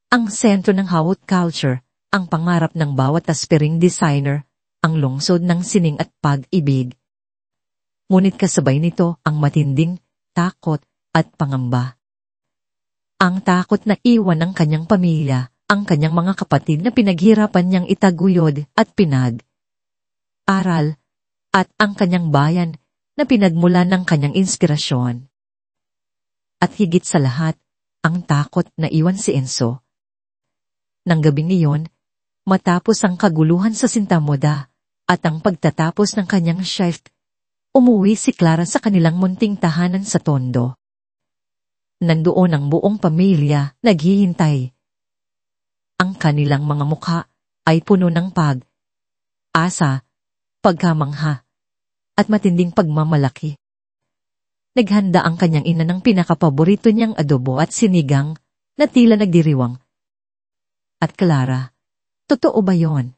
ang sentro ng haute culture, ang pangarap ng bawat aspiring designer, ang lungsod ng sining at pag-ibig. Ngunit kasabay nito ang matinding takot at pangamba. Ang takot na iwan ng kanyang pamilya, ang kanyang mga kapatid na pinaghirapan niyang itaguyod at pinag-aral, at ang kanyang bayan na pinagmulan ng kanyang inspirasyon. At higit sa lahat, ang takot na iwan si Enzo. Nang gabing iyon, matapos ang kaguluhan sa sintamoda at ang pagtatapos ng kanyang shift, umuwi si Clara sa kanilang munting tahanan sa Tondo. Nandoon ang buong pamilya naghihintay. Ang kanilang mga mukha ay puno ng pag-asa, pagkamangha, at matinding pagmamalaki. Naghanda ang kanyang ina ng pinakapaborito niyang adobo at sinigang na tila nagdiriwang. At Clara, totoo ba yon?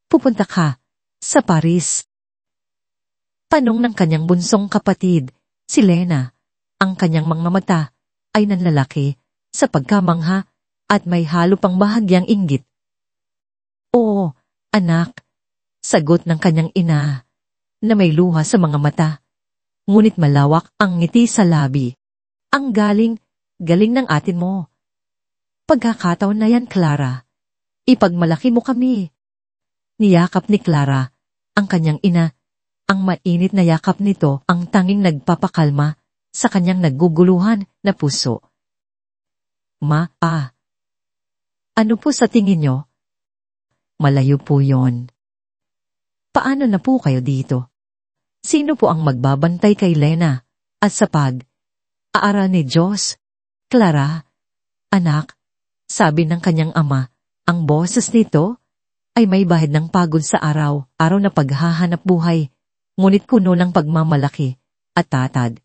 Pupunta ka sa Paris. Tanong ng kanyang bunsong kapatid, si Lena. Ang kanyang mga mata ay nanlalaki sa pagkamangha at may halo pang bahagyang inggit. Oo, anak, sagot ng kanyang ina, na may luha sa mga mata, ngunit malawak ang ngiti sa labi. Ang galing ng atin mo. Pagkakataon na yan, Clara. Ipagmalaki mo kami. Niyakap ni Clara ang kanyang ina. Ang mainit na yakap nito ang tanging nagpapakalma sa kanyang nagguguluhan na puso. Ano po sa tingin nyo? Malayo po yon. Paano na po kayo dito? Sino po ang magbabantay kay Lena at sa pag-aaral ni Diyos? Clara, anak, sabi ng kanyang ama, ang boses nito ay may bahid ng pagod sa araw na paghahanap buhay, ngunit kuno ng pagmamalaki at tatag.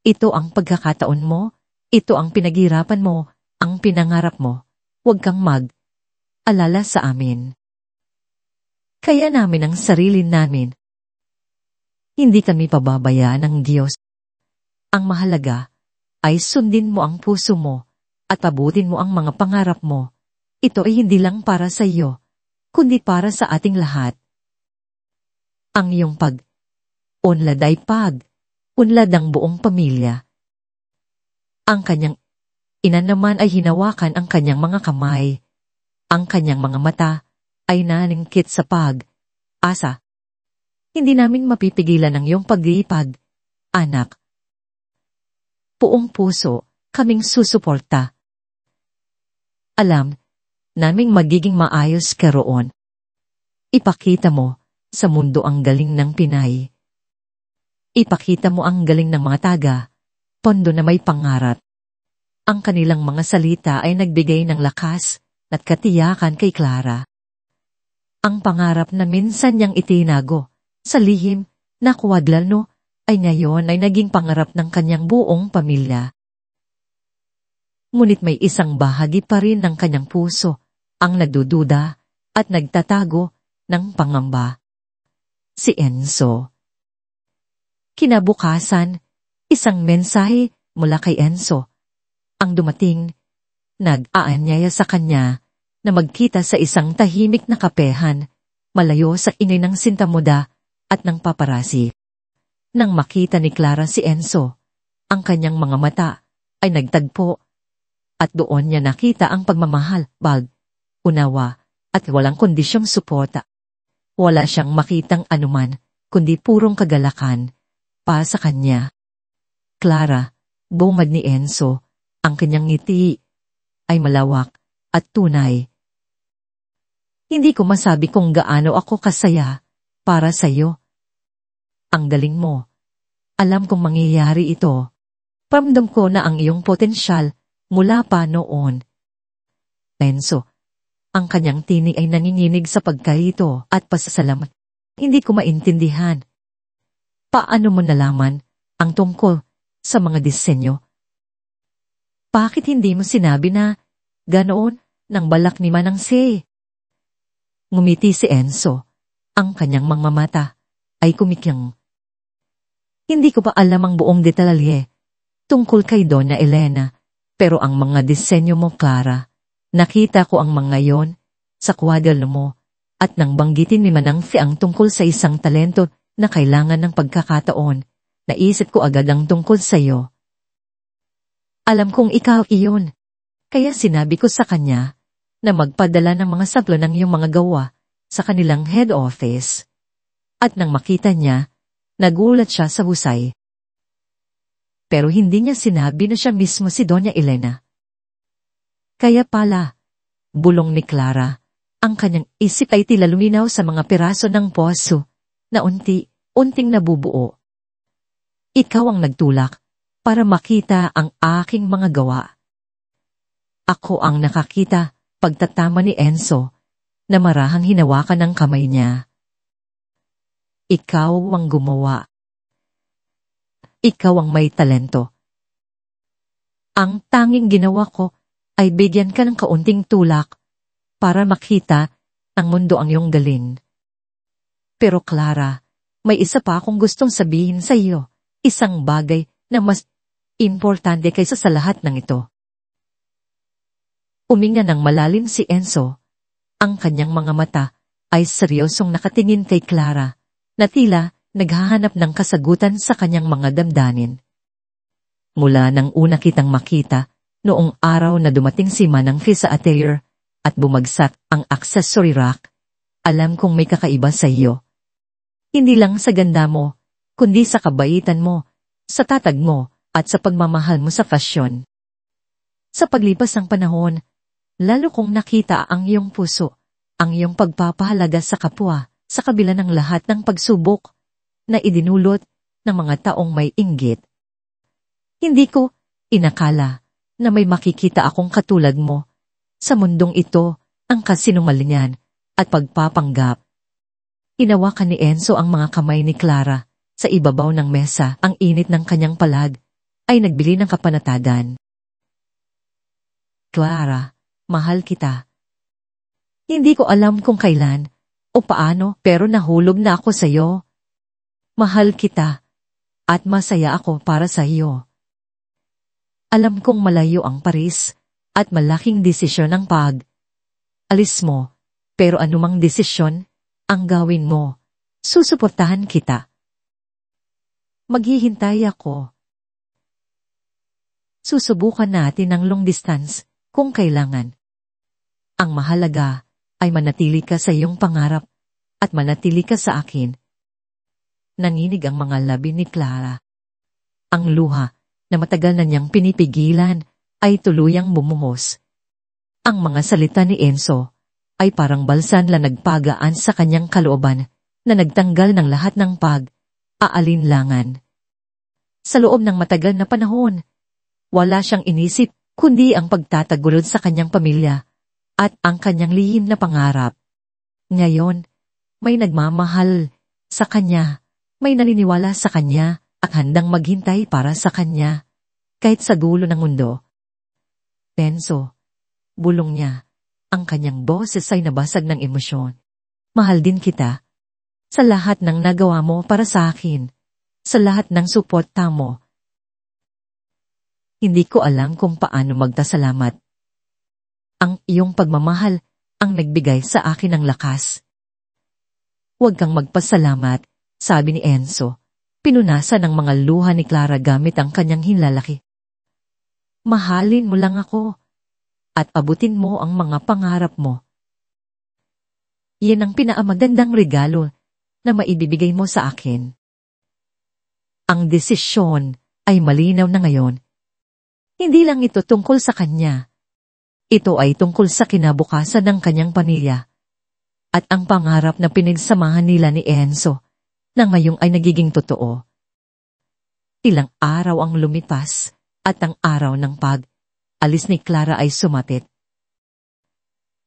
Ito ang pagkakataon mo, ito ang pinaghirapan mo, ang pinangarap mo. Huwag kang mag-alala sa amin. Kaya namin ang sarili namin. Hindi kami pababayaan ng Diyos. Ang mahalaga ay sundin mo ang puso mo at pabutin mo ang mga pangarap mo. Ito ay hindi lang para sa iyo, kundi para sa ating lahat. Ang iyong pag-unlad ay pag-unlad ng buong pamilya. Ang kanyang ina naman ay hinawakan ang kanyang mga kamay. Ang kanyang mga mata ay naningkit sa pag-asa. Hindi namin mapipigilan ang iyong pag-iipag, anak. Buong puso, kaming susuporta. Alam naming magiging maayos ka roon. Ipakita mo sa mundo ang galing ng Pinay. Ipakita mo ang galing ng mga taga-pondo na may pangarap. Ang kanilang mga salita ay nagbigay ng lakas at katiyakan kay Clara. Ang pangarap na minsan niyang itinago sa lihim na kuwadlano ay ngayon ay naging pangarap ng kanyang buong pamilya. Ngunit may isang bahagi pa rin ng kanyang puso ang nagdududa at nagtatago ng pangamba. Si Enzo. Kinabukasan, isang mensahe mula kay Enzo ang dumating. Nag-aanyaya sa kanya na magkita sa isang tahimik na kapehan, malayo sa ingay ng sintamuda at ng paparasi. Nang makita ni Clara si Enzo, ang kanyang mga mata ay nagtagpo at doon niya nakita ang pagmamahal, unawa at walang kondisyong suporta. Wala siyang makitang anuman kundi purong kagalakan pa sa kanya. Clara, bumad ni Enzo, ang kanyang ngiti ay malawak at tunay. Hindi ko masabi kung gaano ako kasaya para sa iyo. Ang galing mo. Alam kong mangyayari ito. Paramdam ko na ang iyong potensyal mula pa noon. Enzo, ang kanyang tinig ay nanginginig sa pagkaito at pasasalamat. Hindi ko maintindihan. Paano mo nalaman ang tungkol sa mga disenyo? Bakit hindi mo sinabi na ganoon ng balak ni Manang C? Ngumiti si Enzo. Ang kanyang mga mata ay kumikyang. Hindi ko pa alam ang buong detalye tungkol kay Donna Elena, pero ang mga disenyo mo, Clara, nakita ko ang mga yon sa kwadro mo at nang banggitin ni Manang C ang tungkol sa isang talento na kailangan ng pagkakataon, naisip ko agad ang tungkol sa iyo. Alam kong ikaw iyon. Kaya sinabi ko sa kanya na magpadala ng mga sablo ng iyong mga gawa sa kanilang head office. At nang makita niya, nagulat siya sa husay. Pero hindi niya sinabi na siya mismo si Doña Elena. Kaya pala, bulong ni Clara, ang kanyang isip ay tila luminaw sa mga piraso ng puso na unti-unting nabubuo. Ikaw ang nagtulak para makita ang aking mga gawa. Ako ang nakakita pagtatama ni Enzo na marahang hinawakan ng kamay niya. Ikaw ang gumawa. Ikaw ang may talento. Ang tanging ginawa ko ay bigyan ka ng kaunting tulak para makita ng mundo ang iyong galing. Pero Clara, may isa pa akong gustong sabihin sa iyo, isang bagay na mas importante kaysa sa lahat ng ito. Uminga ng malalim si Enzo. Ang kanyang mga mata ay seryosong nakatingin kay Clara, na tila naghahanap ng kasagutan sa kanyang mga damdamin. Mula nang una kitang makita, noong araw na dumating si Manang Fi sa atelier at bumagsak ang accessory rack, alam kong may kakaiba sa iyo. Hindi lang sa ganda mo, kundi sa kabaitan mo, sa tatag mo, at sa pagmamahal mo sa fashion. Sa paglipas ng panahon, lalo kong nakita ang iyong puso, ang iyong pagpapahalaga sa kapwa, sa kabila ng lahat ng pagsubok na idinulot ng mga taong may inggit. Hindi ko inakala na may makikita akong katulad mo sa mundong ito, ang kasinungalingan at pagpapanggap. Hinawakan ni Enzo ang mga kamay ni Clara sa ibabaw ng mesa. Ang init ng kanyang palag ay nagbili ng kapanatagan. Clara, mahal kita. Hindi ko alam kung kailan o paano, pero nahulog na ako sa iyo. Mahal kita at masaya ako para sa iyo. Alam kong malayo ang Paris at malaking desisyon ang pag-alis mo, pero anumang desisyon ang gawin mo, susuportahan kita. Maghihintay ako. Susubukan natin ang long distance kung kailangan. Ang mahalaga ay manatili ka sa iyong pangarap at manatili ka sa akin. Nanginig ang mga labi ni Clara. Ang luha na matagal na niyang pinipigilan ay tuluyang bumuhos. Ang mga salita ni Enzo ay parang balsan na nagpagaan sa kanyang kalooban na nagtanggal ng lahat ng pag-aalinlangan. Sa loob ng matagal na panahon, wala siyang inisip kundi ang pagtatagulod sa kanyang pamilya at ang kanyang lihim na pangarap. Ngayon, may nagmamahal sa kanya, may naniniwala sa kanya at handang maghintay para sa kanya, kahit sa dulo ng mundo. Enzo, bulong niya, ang kanyang boses ay nabasag ng emosyon. Mahal din kita. Sa lahat ng nagawa mo para sa akin, sa lahat ng suporta mo. Hindi ko alam kung paano magdasalamat. Ang iyong pagmamahal ang nagbigay sa akin ng lakas. Huwag kang magpasalamat, sabi ni Enzo. Pinunasan ng mga luha ni Clara gamit ang kanyang hinlalaki. Mahalin mo lang ako at abutin mo ang mga pangarap mo. Yan ang pinakamagandang regalo na maibibigay mo sa akin. Ang desisyon ay malinaw na ngayon. Hindi lang ito tungkol sa kanya. Ito ay tungkol sa kinabukasan ng kanyang pamilya at ang pangarap na pinagsamahan nila ni Enzo na ngayong ay nagiging totoo. Ilang araw ang lumipas at ang araw ng pag-alis ni Clara ay sumapit.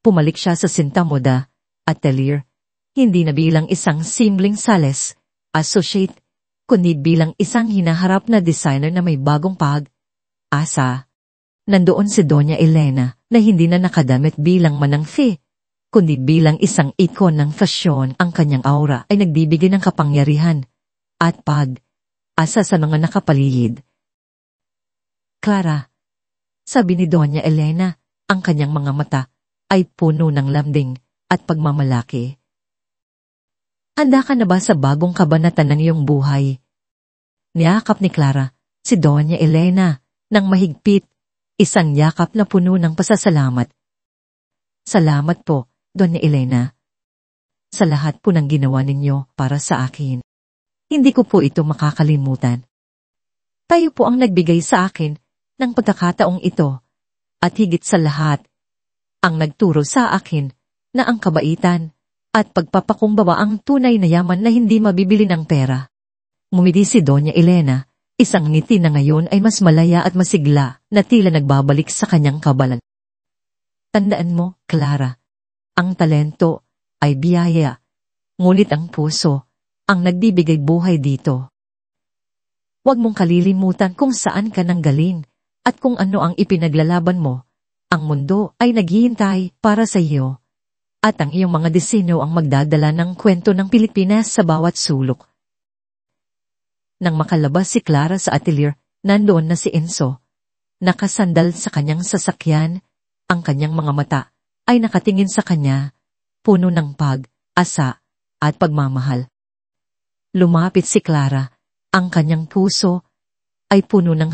Pumalik siya sa Sinta Moda atelier, hindi na bilang isang simpleng sales associate, kundi bilang isang hinaharap na designer na may bagong pag-asa. Nandoon si Doña Elena na hindi na nakadamit bilang Manang Fi, kundi bilang isang ikon ng fashion. Ang kanyang aura ay nagbibigay ng kapangyarihan at pag-asa sa mga nakapaligid. Clara, sabi ni Doña Elena, ang kanyang mga mata ay puno ng lambing at pagmamalaki. Handa ka na ba sa bagong kabanata ng iyong buhay? Niyakap ni Clara si Doña Elena ng mahigpit, isang yakap na puno ng pasasalamat. Salamat po, Doña Elena. Sa lahat po ng ginawa ninyo para sa akin. Hindi ko po ito makakalimutan. Tayo po ang nagbigay sa akin ng pagkakataong ito at higit sa lahat, ang nagturo sa akin na ang kabaitan at pagpapakumbaba ang tunay na yaman na hindi mabibili ng pera. Ngumiti si Doña Elena, isang ngiti na ngayon ay mas malaya at masigla na tila nagbabalik sa kanyang kabalan. Tandaan mo, Clara, ang talento ay biyaya, ngunit ang puso ang nagbibigay buhay dito. Huwag mong kalilimutan kung saan ka nanggaling at kung ano ang ipinaglalaban mo. Ang mundo ay naghihintay para sa iyo. At ang iyong mga disenyo ang magdadala ng kwento ng Pilipinas sa bawat sulok. Nang makalabas si Clara sa atelier, nandoon na si Enzo. Nakasandal sa kanyang sasakyan, ang kanyang mga mata ay nakatingin sa kanya, puno ng pag-asa at pagmamahal. Lumapit si Clara, ang kanyang puso ay puno ng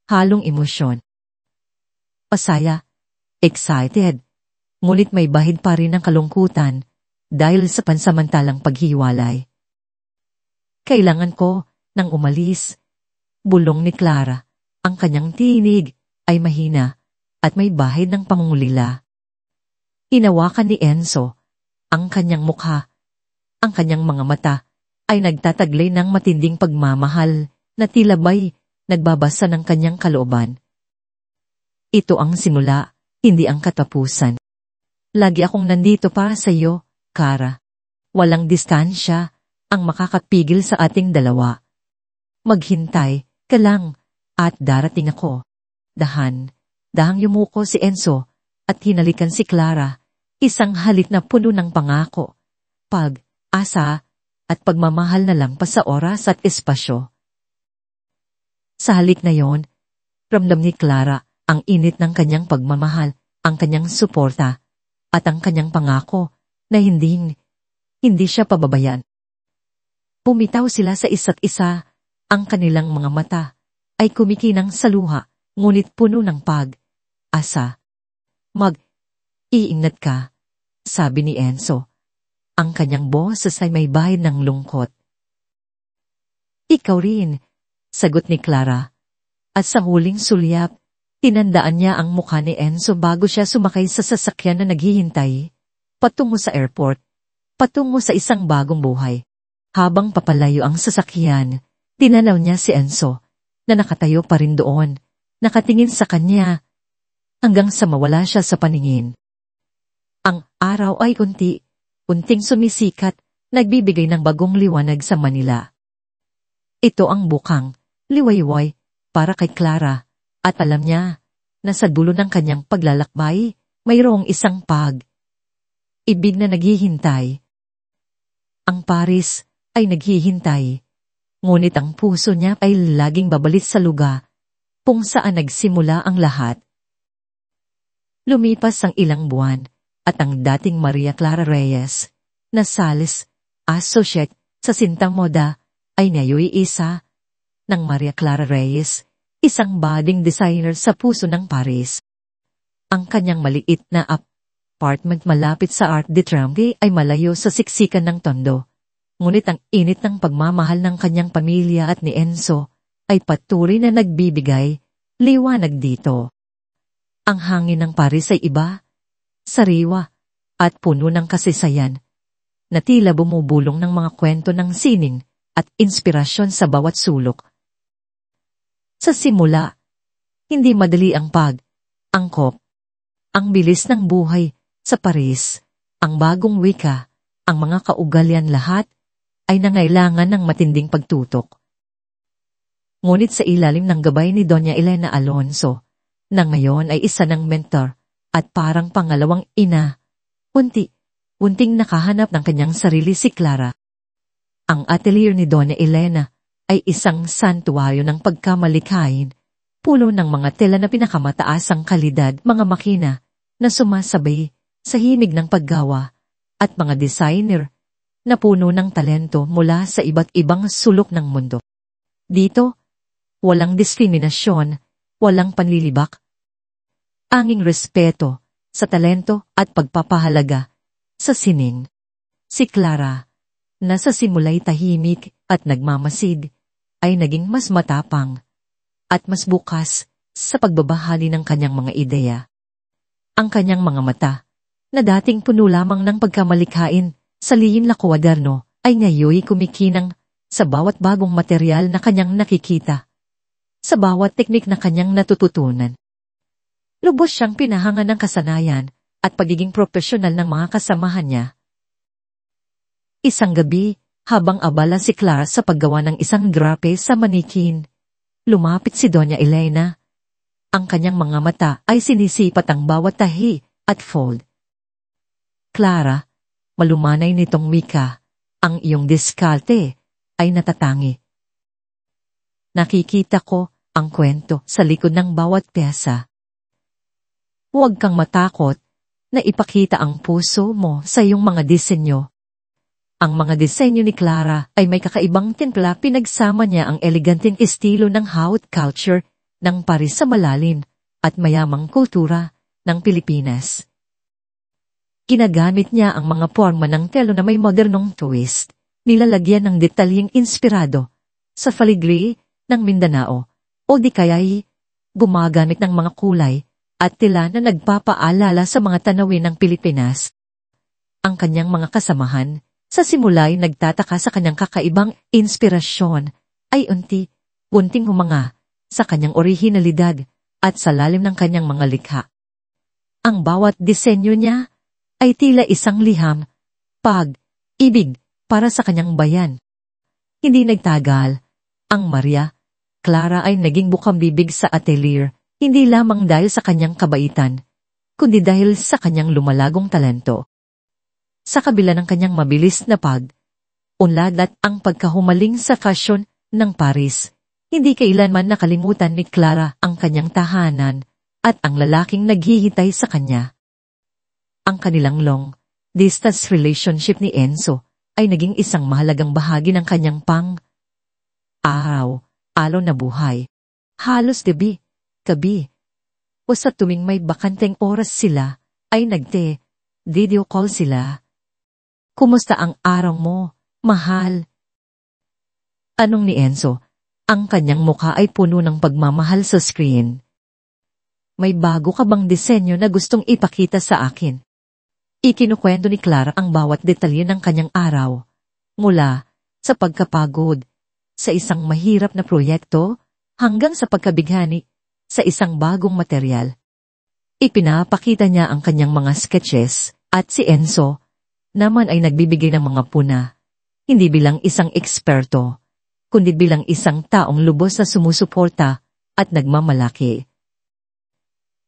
halong emosyon. Masaya, excited, ngunit may bahid pa rin ng kalungkutan dahil sa pansamantalang paghiwalay. Kailangan ko nang umalis, bulong ni Clara. Ang kanyang tinig ay mahina at may bahid ng pangungulila. Hinawakan ni Enzo ang kanyang mukha. Ang kanyang mga mata ay nagtataglay ng matinding pagmamahal na tila ba'y nagbabasa ng kanyang kalooban. Ito ang simula, hindi ang katapusan. Lagi akong nandito para sa iyo, Kara. Walang distansya ang makakapigil sa ating dalawa. Maghintay ka lang at darating ako. Dahang yumuko si Enzo at hinalikan si Clara, isang halik na puno ng pangako, pag-asa at pagmamahal na lang pa sa oras at espasyo. Sa halik na yon, ramdam ni Clara ang init ng kanyang pagmamahal, ang kanyang suporta, at ang kanyang pangako na hindi siya pababayan. Bumitaw sila sa isa't isa, ang kanilang mga mata ay kumikinang sa luha, ngunit puno ng pag-asa. Mag-iingat ka, sabi ni Enzo. Ang kanyang boses ay may bahid ng lungkot. Ikaw rin, sagot ni Clara. At sa huling sulyap, tinandaan niya ang mukha ni Enzo bago siya sumakay sa sasakyan na naghihintay, patungo sa airport, patungo sa isang bagong buhay. Habang papalayo ang sasakyan, tinanaw niya si Enzo, na nakatayo pa rin doon, nakatingin sa kanya, hanggang sa mawala siya sa paningin. Ang araw ay unting sumisikat, nagbibigay ng bagong liwanag sa Manila. Ito ang bukang liwayway para kay Clara, at alam niya na sa dulo ng kanyang paglalakbay, mayroong isang pag-ibig na naghihintay. Ang Paris ay naghihintay, ngunit ang puso niya ay laging babalik sa lugar kung saan nagsimula ang lahat. Lumipas ang ilang buwan at ang dating Maria Clara Reyes, na sales associate sa Sintang Moda, ay ngayoy isa ng Maria Clara Reyes, isang budding designer sa puso ng Paris. Ang kanyang maliit na apartment malapit sa Arc de Triomphe ay malayo sa siksikan ng Tondo. Ngunit ang init ng pagmamahal ng kanyang pamilya at ni Enzo ay patuloy na nagbibigay liwanag dito. Ang hangin ng Paris ay iba, sariwa, at puno ng kasaysayan, na tila bumubulong ng mga kwento ng sining at inspirasyon sa bawat sulok. Sa simula, hindi madali ang pag-angkop, ang bilis ng buhay sa Paris, ang bagong wika, ang mga kaugalian lahat, ay nangailangan ng matinding pagtutok. Ngunit sa ilalim ng gabay ni Doña Elena Alonso, na ngayon ay isa ng mentor at parang pangalawang ina, unting nakahanap ng kanyang sarili si Clara. Ang atelier ni Doña Elena ay isang santuaryo ng pagkamalikhain, pulo ng mga tela na pinakamataas ang kalidad, mga makina na sumasabay sa himig ng paggawa, at mga designer na puno ng talento mula sa iba't ibang sulok ng mundo. Dito, walang diskriminasyon, walang panlilibak. Anging respeto sa talento at pagpapahalaga sa sining. Si Clara, na sa simula'y tahimik at nagmamasid, ay naging mas matapang at mas bukas sa pagbabahagi ng kanyang mga ideya. Ang kanyang mga mata, na dating puno lamang ng pagkamalikhain sa lihim na kwaderno, ay ngayoy kumikinang sa bawat bagong material na kanyang nakikita, sa bawat teknik na kanyang natututunan. Lubos siyang pinahanga ng kasanayan at pagiging profesional ng mga kasamahan niya. Isang gabi, habang abala si Clara sa paggawa ng isang drape sa manikin, lumapit si Doña Elena. Ang kanyang mga mata ay sinisipat ang bawat tahi at fold. Clara, malumanay nitong wika, ang iyong diskarte ay natatangi. Nakikita ko ang kwento sa likod ng bawat pyesa. Huwag kang matakot na ipakita ang puso mo sa iyong mga disenyo. Ang mga disenyo ni Clara ay may kakaibang timpla, pinagsama niya ang eleganteng estilo ng haute culture ng Paris sa malalim at mayamang kultura ng Pilipinas. Ginagamit niya ang mga forma ng telo na may modernong twist, nilalagyan ng detalyeng inspirado sa filigree ng Mindanao o di kaya'y gumagamit ng mga kulay at tila na nagpapaalala sa mga tanawin ng Pilipinas. Ang kanyang mga kasamahan sa simula'y nagtataka sa kanyang kakaibang inspirasyon ay unti-unting humanga sa kanyang orihinalidad at sa lalim ng kanyang mga likha. Ang bawat disenyo niya ay tila isang liham, pag-ibig para sa kanyang bayan. Hindi nagtagal, ang Maria Clara ay naging bukambibig sa atelier, hindi lamang dahil sa kanyang kabaitan, kundi dahil sa kanyang lumalagong talento. Sa kabila ng kanyang mabilis na pag-unlad at ang pagkahumaling sa fashion ng Paris, hindi kailanman nakalimutan ni Clara ang kanyang tahanan at ang lalaking naghihintay sa kanya. Ang kanilang long-distance relationship ni Enzo ay naging isang mahalagang bahagi ng kanyang araw-araw na buhay. Halos gabi, o sa tuwing may bakanteng oras sila, ay video call sila. Kumusta ang araw mo, mahal? Anong ni Enzo? Ang kanyang mukha ay puno ng pagmamahal sa screen. May bago ka bang disenyo na gustong ipakita sa akin? Ikinukwento ni Clara ang bawat detalye ng kanyang araw, mula sa pagkapagod sa isang mahirap na proyekto hanggang sa pagkabighani sa isang bagong material. Ipinapakita niya ang kanyang mga sketches at si Enzo naman ay nagbibigay ng mga puna, hindi bilang isang eksperto, kundi bilang isang taong lubos na sumusuporta at nagmamalaki.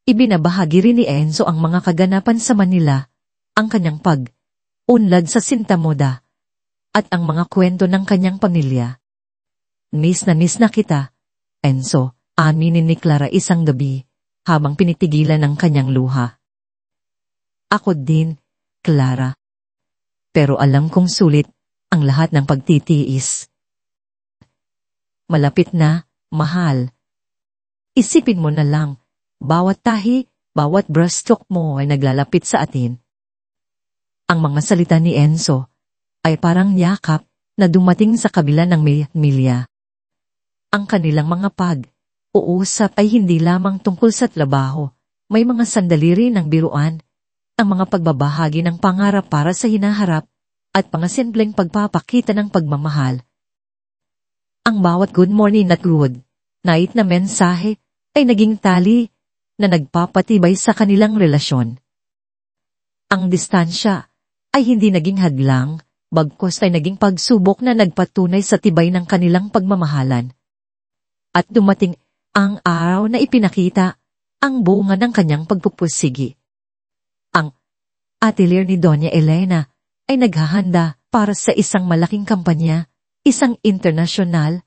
Ibinabahagi rin ni Enzo ang mga kaganapan sa Manila, ang kanyang pag-unlad sa sintamoda, at ang mga kwento ng kanyang pamilya. Miss na kita, Enzo, aminin ni Clara isang gabi, habang pinitigilan ng kanyang luha. Ako din, Clara. Pero alam kong sulit ang lahat ng pagtitiis. Malapit na, mahal. Isipin mo na lang, bawat tahi, bawat brushstroke mo ay naglalapit sa atin. Ang mga salita ni Enzo ay parang yakap na dumating sa kabila ng milya. Ang kanilang mga pag-uusap ay hindi lamang tungkol sa trabaho, may mga sandali rin ng biruan, ang mga pagbabahagi ng pangarap para sa hinaharap, at mga simpleng pagpapakita ng pagmamahal. Ang bawat good morning at good night na mensahe ay naging tali na nagpapatibay sa kanilang relasyon. Ang distansya ay hindi naging hadlang, bagkus ay naging pagsubok na nagpatunay sa tibay ng kanilang pagmamahalan. At dumating ang araw na ipinakita ang bunga ng kanyang pagpupusigi. Ang atelier ni Doña Elena ay naghahanda para sa isang malaking kampanya, isang internasyonal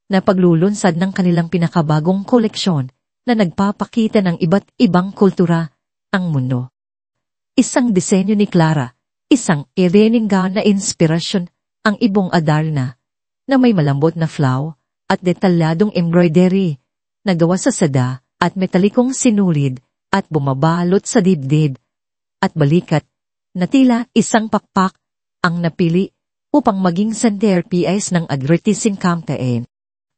na paglulunsad ng kanilang pinakabagong koleksyon na nagpapakita ng iba't ibang kultura ang mundo. Isang disenyo ni Clara, isang ireningga na inspirasyon, ang ibong Adarna, na may malambot na flow at detalyadong embroidery na gawa sa sada at metalikong sinulid at bumabalot sa dibdib at balikat na tila isang pakpak ang napili upang maging centerpiece ng advertising campaign.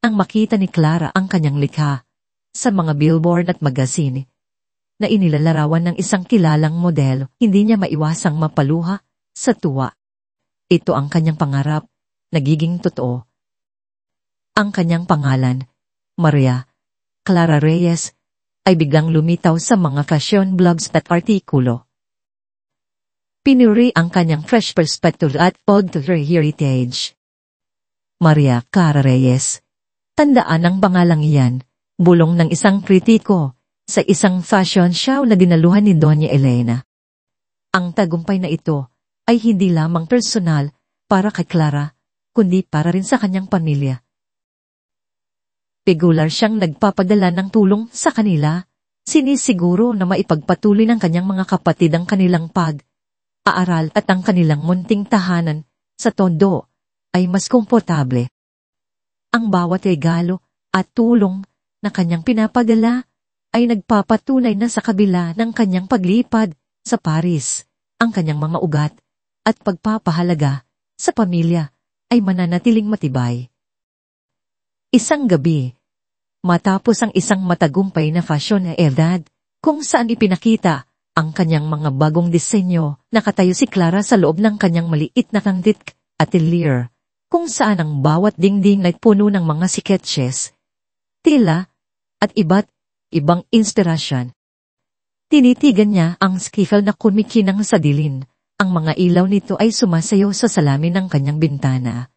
Ang makita ni Clara ang kanyang likha sa mga billboard at magazine na inilalarawan ng isang kilalang modelo, hindi niya maiwasang mapaluha sa tuwa. Ito ang kanyang pangarap, nagiging totoo. Ang kanyang pangalan, Maria Clara Reyes, ay biglang lumitaw sa mga fashion blogs at artikulo. Pinuri ang kanyang fresh perspective at cultural heritage. Maria Clara Reyes, tandaan ang pangalang iyan, bulong ng isang kritiko sa isang fashion show na dinaluhan ni Doña Elena. Ang tagumpay na ito ay hindi lamang personal para kay Clara, kundi para rin sa kanyang pamilya. Regular siyang nagpapadala ng tulong sa kanila, sinisiguro na maipagpatuloy ng kanyang mga kapatid ang kanilang pag-aaral at ang kanilang munting tahanan sa tondo, ay mas komportable. Ang bawat regalo at tulong na kanyang pinapadala ay nagpapatunay na sa kabila ng kanyang paglipad sa Paris, ang kanyang mga ugat at pagpapahalaga sa pamilya ay mananatiling matibay. Isang gabi, matapos ang isang matagumpay na fashion edad, kung saan ipinakita ang kanyang mga bagong disenyo, nakatayo si Clara sa loob ng kanyang maliit na candid atelier, kung saan ang bawat dingding ay puno ng mga sketches, tila, at iba't ibang inspirasyon. Tinitigan niya ang skiffle na kumikinang sa dilim. Ang mga ilaw nito ay sumasayaw sa salamin ng kanyang bintana.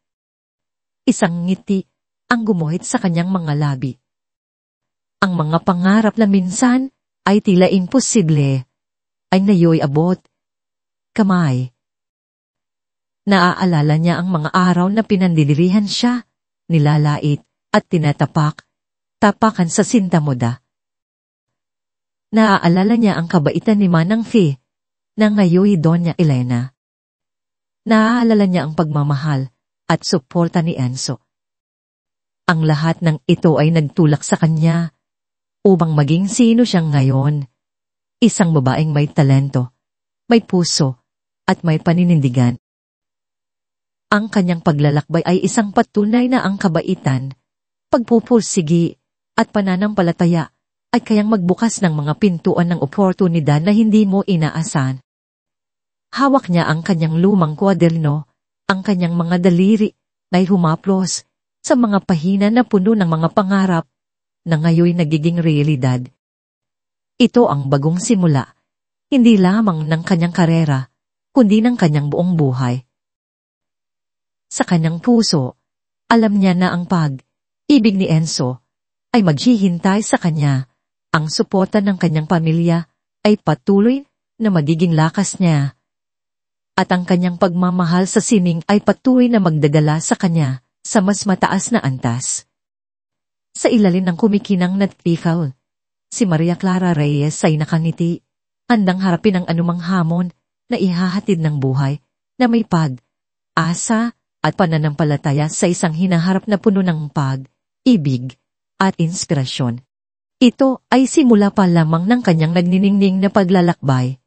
Isang ngiti ang gumuhit sa kanyang mga labi. Ang mga pangarap na minsan ay tila imposible ay nayoy abot kamay. Naaalala niya ang mga araw na pinandidirihan siya, nilalait at tapakan sa sintamoda. Naaalala niya ang kabaitan ni Manang Fee na ngayoy Doña Elena. Naaalala niya ang pagmamahal at suporta ni Enzo. Ang lahat ng ito ay nagtulak sa kanya upang maging sino siyang ngayon. Isang babaeng may talento, may puso, at may paninindigan. Ang kanyang paglalakbay ay isang patunay na ang kabaitan, pagpupursigi, at pananampalataya ay kayang magbukas ng mga pintuan ng oportunidad na hindi mo inaasahan. Hawak niya ang kanyang lumang kwaderno, ang kanyang mga daliri na'y humaplos sa mga pahina na puno ng mga pangarap na ngayon nagiging realidad. Ito ang bagong simula, hindi lamang ng kanyang karera, kundi ng kanyang buong buhay. Sa kanyang puso, alam niya na ang pag-ibig ni Enzo ay maghihintay sa kanya. Ang suporta ng kanyang pamilya ay patuloy na magiging lakas niya. At ang kanyang pagmamahal sa sining ay patuloy na magdadala sa kanya sa mas mataas na antas. Sa ilalim ng kumikinang na tifal, si Maria Clara Reyes ay nakangiti, handang harapin ang anumang hamon na ihahatid ng buhay na may pag-asa at pananampalataya sa isang hinaharap na puno ng pag-ibig at inspirasyon. Ito ay simula pa lamang ng kanyang nagniningning na paglalakbay.